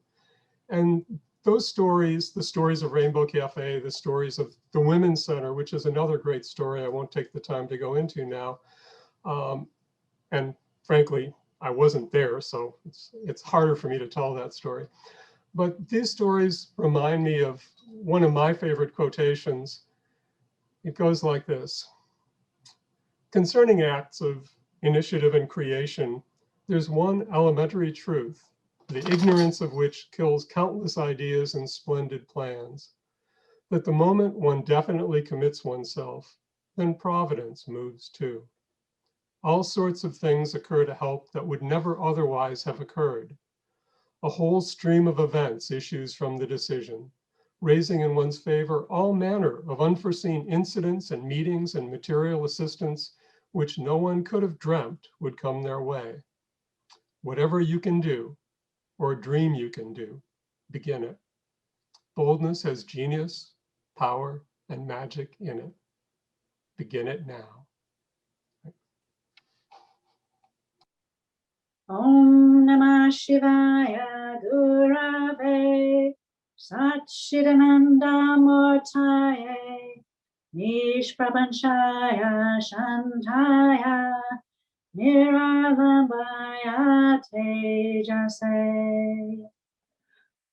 And those stories, the stories of Rainbow Cafe, the stories of the Women's Center, which is another great story I won't take the time to go into now. And frankly, I wasn't there, so it's harder for me to tell that story. But these stories remind me of one of my favorite quotations. It goes like this: concerning acts of initiative and creation, there's one elementary truth, the ignorance of which kills countless ideas and splendid plans, that the moment one definitely commits oneself, then providence moves too. All sorts of things occur to help that would never otherwise have occurred. A whole stream of events issues from the decision, raising in one's favor all manner of unforeseen incidents and meetings and material assistance which no one could have dreamt would come their way. Whatever you can do, or dream you can do, begin it. Boldness has genius, power, and magic in it. Begin it now. Om Namah Shivaya Gurave Satchidananda Murtaye Nishprapanchaya Shantaya Niravambaya Tejase.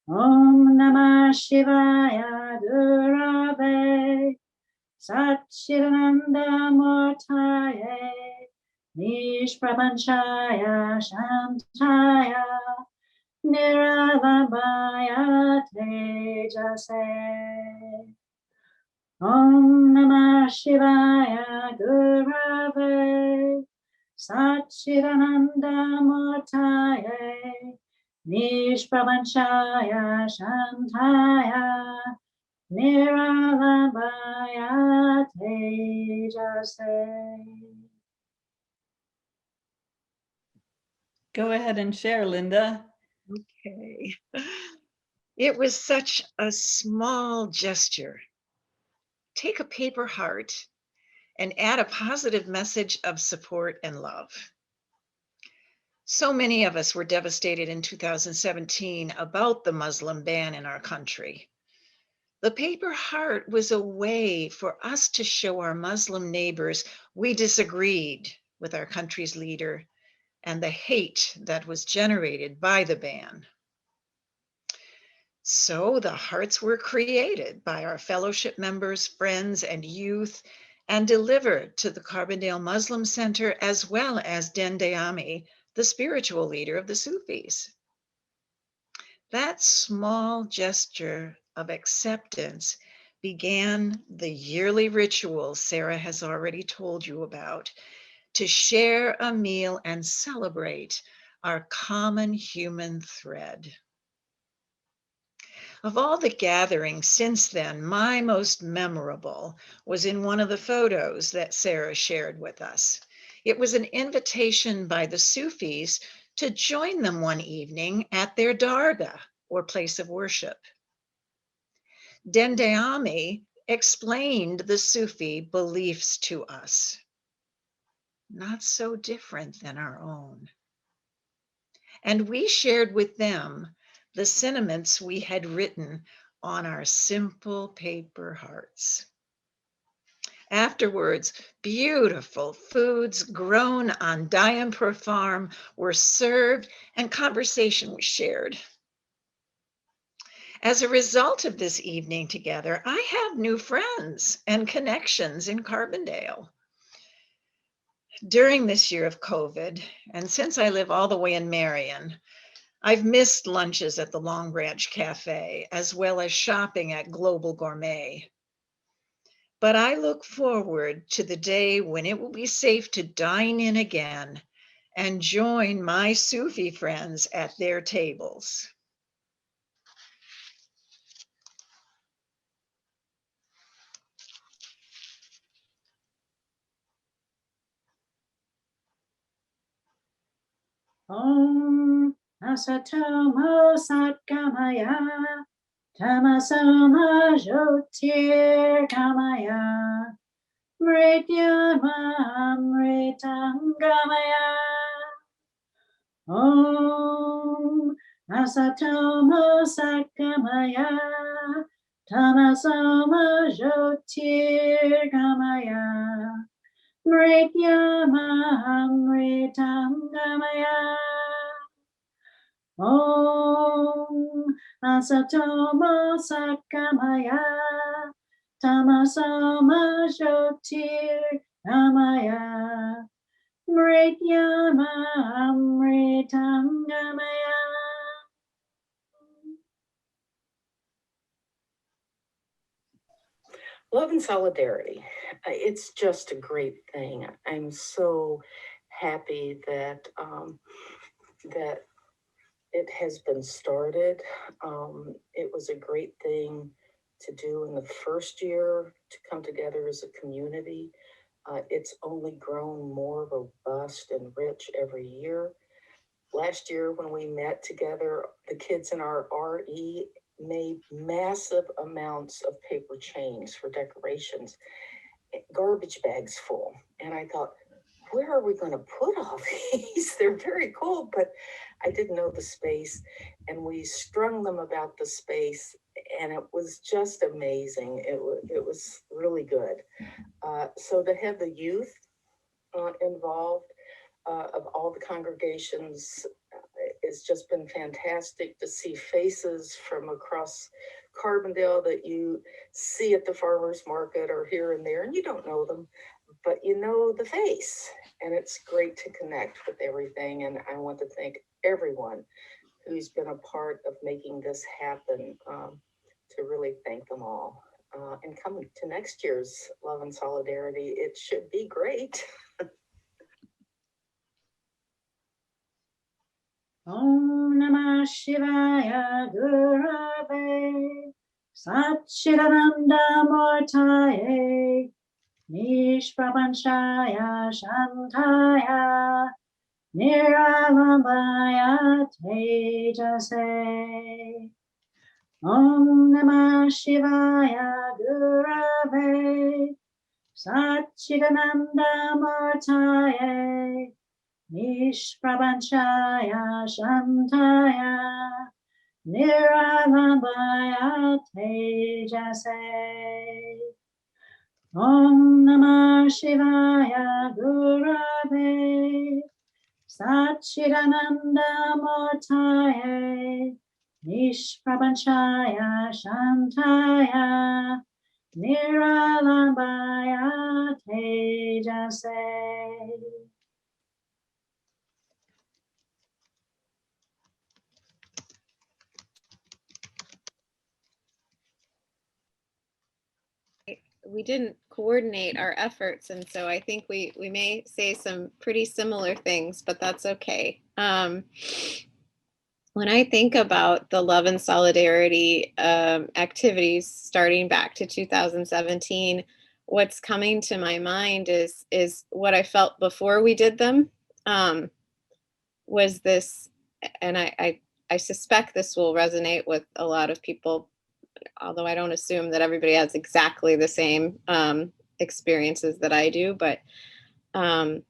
Om Namah Shivaya Gurave Satchidananda Murtaye Nishprapanchaya Shantaya Niravambaya Tejase. Om Namah Shivaya Gurave Satchidananda Murtaye Nishprapanchaya Shantaya Niravambaya Tejase. Go ahead and share, Linda. Okay. It was such a small gesture. Take a paper heart and add a positive message of support and love. So many of us were devastated in 2017 about the Muslim ban in our country. The paper heart was a way for us to show our Muslim neighbors we disagreed with our country's leader and the hate that was generated by the ban. So the hearts were created by our fellowship members, friends, and youth, and delivered to the Carbondale Muslim Center, as well as Dendayami, the spiritual leader of the Sufis. That small gesture of acceptance began the yearly ritual Sarah has already told you about, to share a meal and celebrate our common human thread. Of all the gatherings since then, my most memorable was in one of the photos that Sarah shared with us. It was an invitation by the Sufis to join them one evening at their dargah, or place of worship. Dendayami explained the Sufi beliefs to us, not so different than our own. And we shared with them the sentiments we had written on our simple paper hearts. Afterwards, beautiful foods grown on Diampur Farm were served and conversation was shared. As a result of this evening together, I have new friends and connections in Carbondale. During this year of COVID, and since I live all the way in Marion, I've missed lunches at the Long Branch Cafe, as well as shopping at Global Gourmet. But I look forward to the day when it will be safe to dine in again and join my Sufi friends at their tables. Om Asatomo Satgamaya Tamasoma Jyotir Gamaya Mrityama Amritangamaya. Om Asatomo Satgamaya Tamasoma Jyotir Gamaya Mrityama Amritangamaya. Om Asatomo Satgamaya Tamasoma Jyotir Gamaya Mrityama Amritangamaya. Love and solidarity. It's just a great thing. I'm so happy that that it has been started. It was a great thing to do in the first year, to come together as a community. It's only grown more robust and rich every year. Last year when we met together, the kids in our RE made massive amounts of paper chains for decorations, garbage bags full. And I thought, where are we going to put all these? They're very cool, but I didn't know the space. And we strung them about the space, and it was just amazing. It was really good. So to have the youth involved of all the congregations, it's just been fantastic to see faces from across Carbondale that you see at the farmer's market or here and there, and you don't know them, but you know the face, and it's great to connect with everything. And I want to thank everyone who's been a part of making this happen, to really thank them all. And coming to next year's Love and Solidarity, it should be great. Om Namah Shivaya Gurave Satchidananda Murtaye Nishprapanchaya Shantaya Niralambaya Tejase. Om Namah Shivaya Gurave Satchidananda Murtaye Nishprapanchaya Shantaya Niralambaya Tejase. Om Namah Shivaya Gurave Satchidananda Murtaye Nishprapanchaya Shantaya Niralambaya Tejase. We didn't coordinate our efforts, and so I think we may say some pretty similar things, but that's okay. When I think about the Love and Solidarity activities starting back to 2017, what's coming to my mind is what I felt before we did them, was this, and I suspect this will resonate with a lot of people, although I don't assume that everybody has exactly the same experiences that I do, but from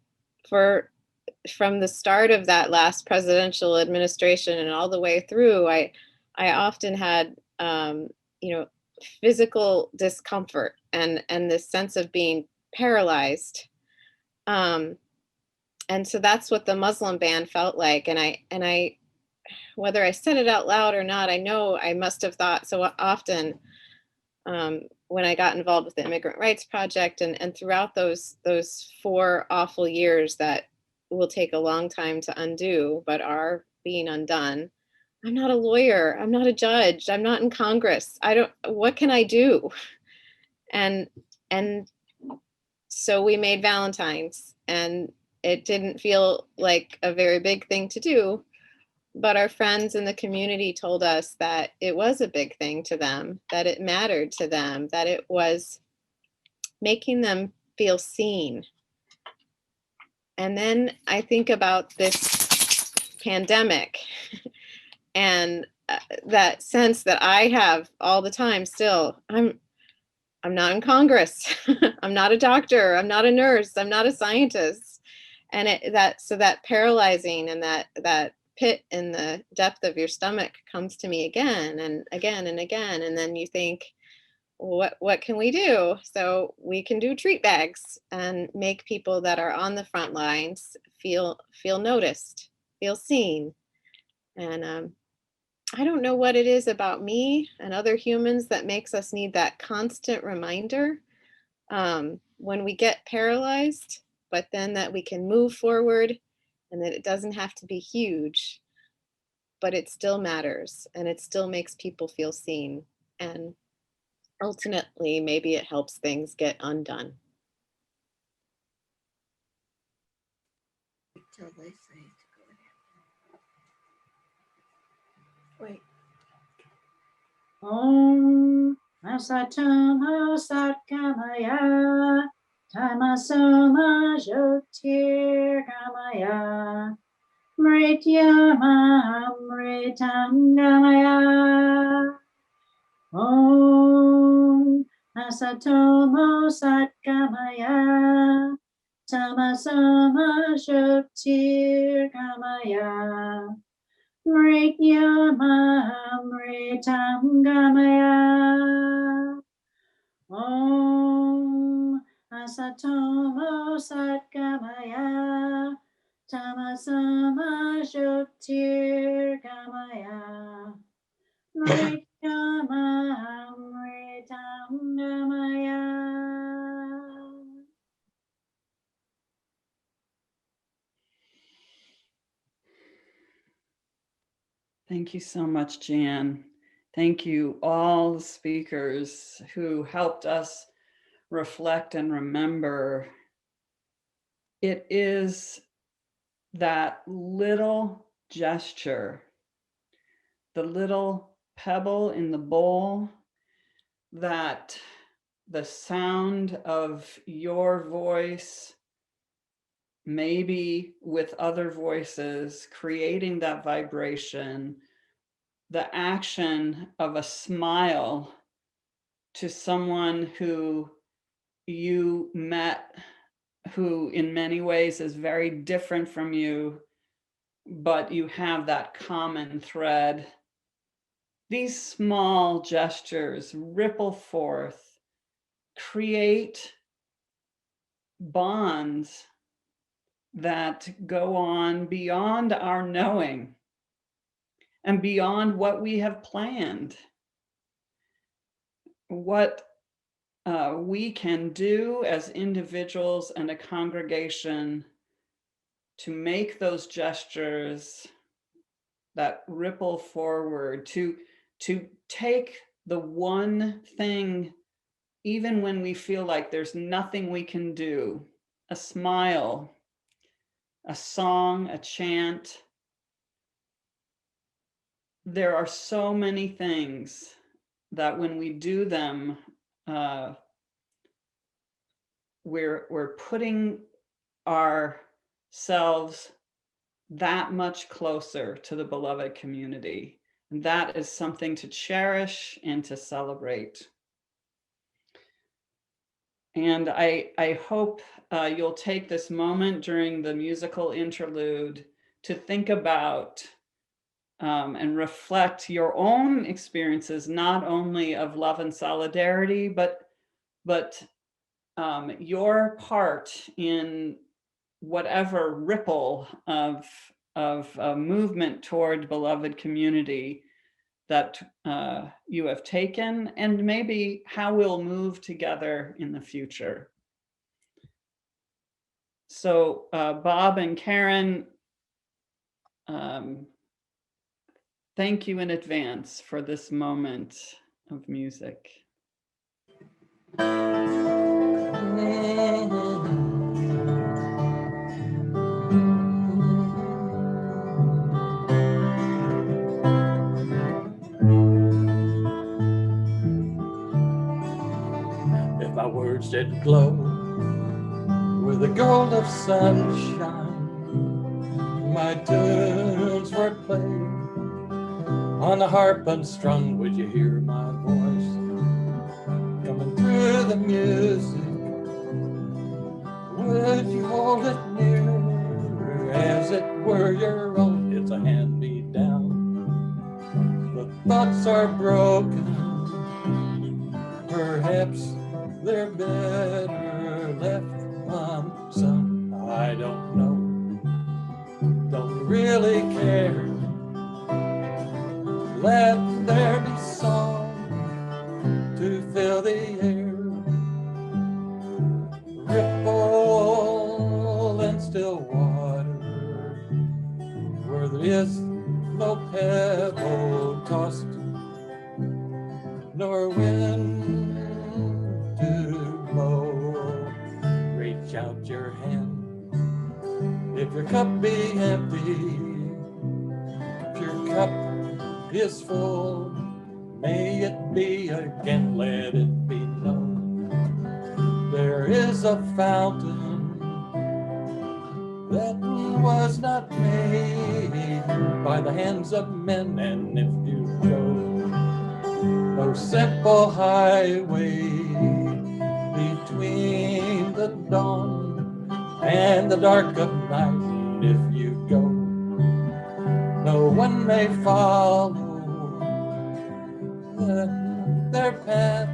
the start of that last presidential administration and all the way through, I often had, physical discomfort and this sense of being paralyzed. And so that's what the Muslim ban felt like. And I, whether I said it out loud or not, I know I must have thought so often when I got involved with the Immigrant Rights Project and throughout those 4 awful years that will take a long time to undo, but are being undone. I'm not a lawyer. I'm not a judge. I'm not in Congress. What can I do? And so we made Valentine's, and it didn't feel like a very big thing to do, but our friends in the community told us that it was a big thing to them, that it mattered to them, that it was making them feel seen. And then I think about this pandemic and that sense that I have all the time still. I'm not in Congress. I'm not a doctor. I'm not a nurse. I'm not a scientist. And that paralyzing and that pit in the depth of your stomach comes to me again and again and again. And then you think, what can we do? So we can do treat bags and make people that are on the front lines feel noticed, feel seen. And I don't know what it is about me and other humans that makes us need that constant reminder when we get paralyzed, but then that we can move forward and that it doesn't have to be huge, but it still matters and it still makes people feel seen. And ultimately, maybe it helps things get undone. Till they say to go ahead. Wait. Om Asatoma Satkamaya Tamasoma Jyotir Kamaya Mrityama Amritam Gamaya. Om Asatoma Satkamaya Tamasoma Jyotir Kamaya Mrityama Amritam Gamaya. Om Asatomo Satgamaya Tamasama Jyotir Gamaya Mrityama Amritam Gamaya. Thank you so much, Jan. Thank you, all the speakers who helped us reflect and remember. It is that little gesture, the little pebble in the bowl, that the sound of your voice, maybe with other voices, creating that vibration, the action of a smile to someone who you met, who in many ways is very different from you, but you have that common thread. These small gestures ripple forth, create bonds that go on beyond our knowing and beyond what we have planned. What we can do as individuals and a congregation to make those gestures that ripple forward, to take the one thing, even when we feel like there's nothing we can do, a smile, a song, a chant. There are so many things that when we do them, we're putting ourselves that much closer to the beloved community. And that is something to cherish and to celebrate. And I hope you'll take this moment during the musical interlude to think about and reflect your own experiences, not only of love and solidarity, but your part in whatever ripple of a movement toward beloved community that you have taken, and maybe how we'll move together in the future. So Bob and Karen, thank you in advance for this moment of music. If my words did glow with the gold of sunshine, my tunes were played on the harp unstrung, would you hear my voice coming through the music? Would you hold it near as it were your own? It's a hand-me-down. The thoughts are broken, perhaps they're better left unsung. I don't know, don't really care. Let there be song to fill the air. Ripple and still water, where there is no pebble tossed, nor wind to blow. Reach out your hand, if your cup be empty, if your cup is full, may it be again, let it be known. There is a fountain that was not made by the hands of men, and if you go no simple highway between the dawn and the dark of night, if you go no one may follow, then their path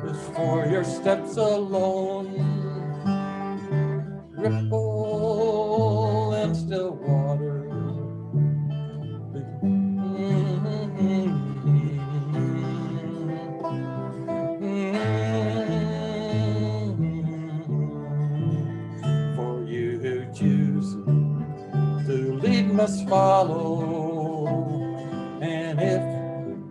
is for your steps alone. Ripple and still water, for you who choose to lead must follow, and if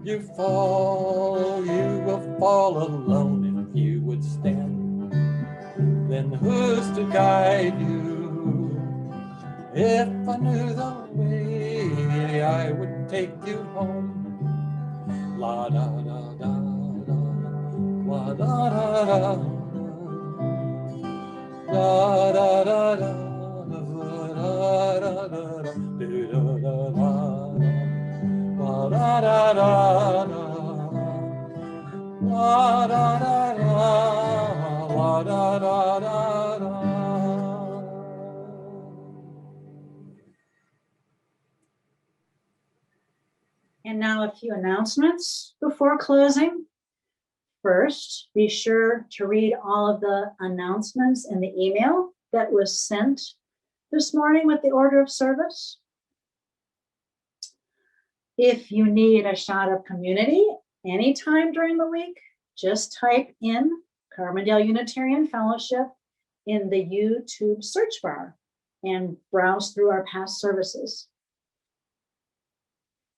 you fall, you will fall alone. If you would stand, then who's to guide you? If I knew the way, I would take you home. La da da da da, la da da da, la da da da, la da da da, do da da da. La da da da da, la da da da, la da da da da. And now a few announcements before closing. First, be sure to read all of the announcements in the email that was sent this morning with the order of service. If you need a shot of community anytime during the week, just type in Carbondale Unitarian Fellowship in the YouTube search bar and browse through our past services.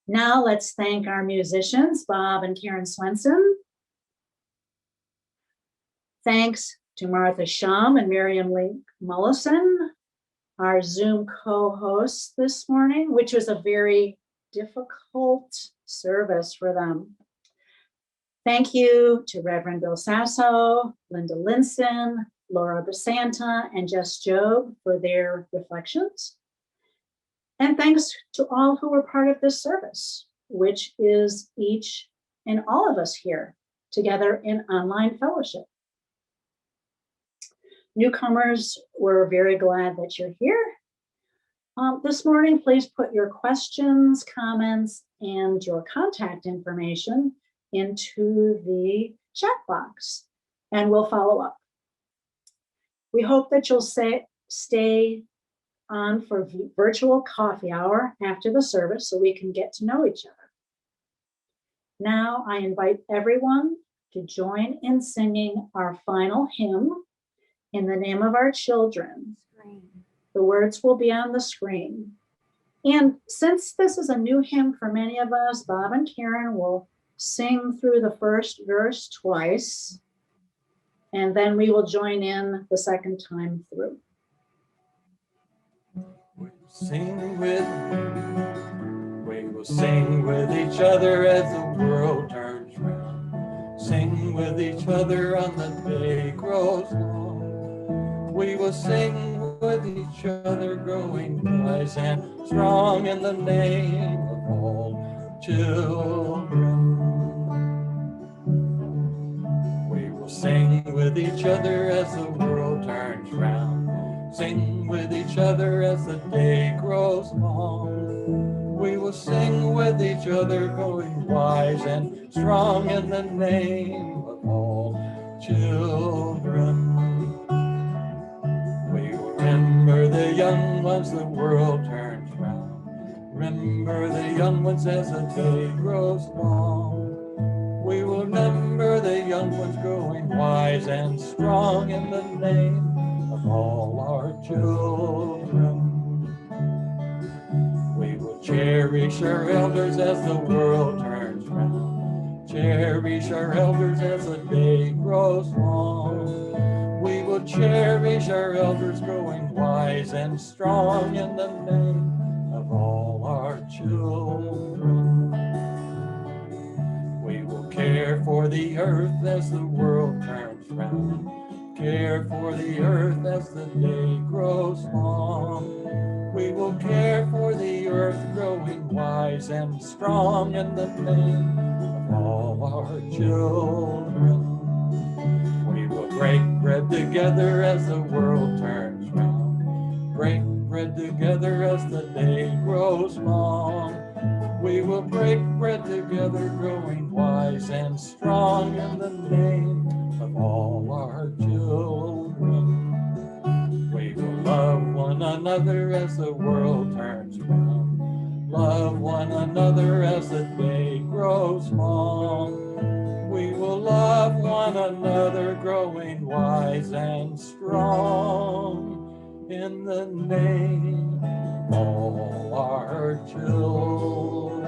Now let's thank our musicians, Bob and Karen Swenson. Thanks to Martha Shum and Miriam Link Mullison, our Zoom co-hosts this morning, which was a very difficult service for them. Thank you to Reverend Bill Sasso, Linda Linson, Laura Basanta, and Jess Job for their reflections. And thanks to all who were part of this service, which is each and all of us here together in online fellowship. Newcomers, we're very glad that you're here. This morning, please put your questions, comments, and your contact information into the chat box, and we'll follow up. We hope that you'll stay on for virtual coffee hour after the service so we can get to know each other. Now I invite everyone to join in singing our final hymn, In the Name of Our Children. The words will be on the screen. And since this is a new hymn for many of us, Bob and Karen will sing through the first verse twice, and then we will join in the second time through. We will sing with each other as the world turns round. Sing with each other on the day grows long. We will sing with each other, growing wise and strong in the name of all children. We will sing with each other as the world turns round. Sing with each other as the day grows long. We will sing with each other, growing wise and strong in the name of all children. We will remember the young ones, the world turns round. Remember the young ones as the day grows long. We will remember the young ones, growing wise and strong in the name of all our children. We will cherish our elders as the world turns round. Cherish our elders as the day grows long. We will cherish our elders, growing wise and strong in the name of all our children. We will care for the earth as the world turns round. Care for the earth as the day grows long. We will care for the earth, growing wise and strong in the name of all our children. We will break bread together as the world turns round. Break bread together as the day grows long. We will break bread together, growing wise and strong in the name of all our children. We will love one another as the world turns round. Love one another as the day grows long. We will love one another, growing wise and strong in the name of all our children.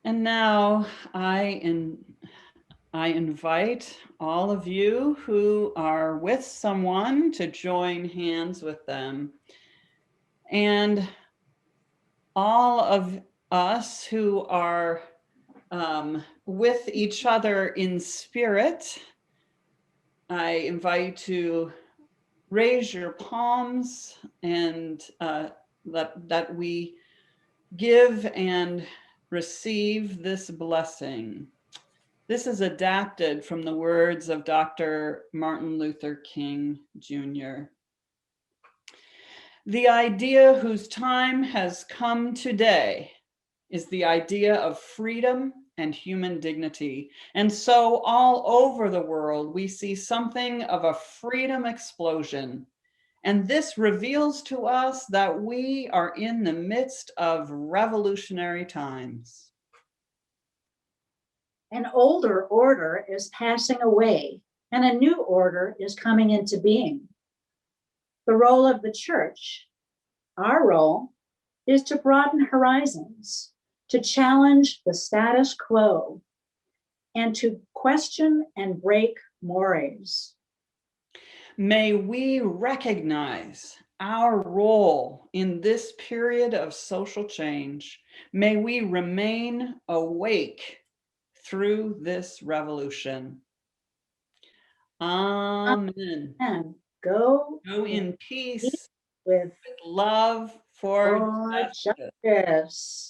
And now I invite all of you who are with someone to join hands with them. And all of us who are with each other in spirit, I invite you to raise your palms and that we give and receive this blessing. This is adapted from the words of Dr. Martin Luther King, Jr. The idea whose time has come today is the idea of freedom and human dignity. And so all over the world, we see something of a freedom explosion. And this reveals to us that we are in the midst of revolutionary times. An older order is passing away, and a new order is coming into being. The role of the church, our role, is to broaden horizons, to challenge the status quo, and to question and break mores. May we recognize our role in this period of social change. May we remain awake through this revolution. Amen. And go in peace with love for justice. justice.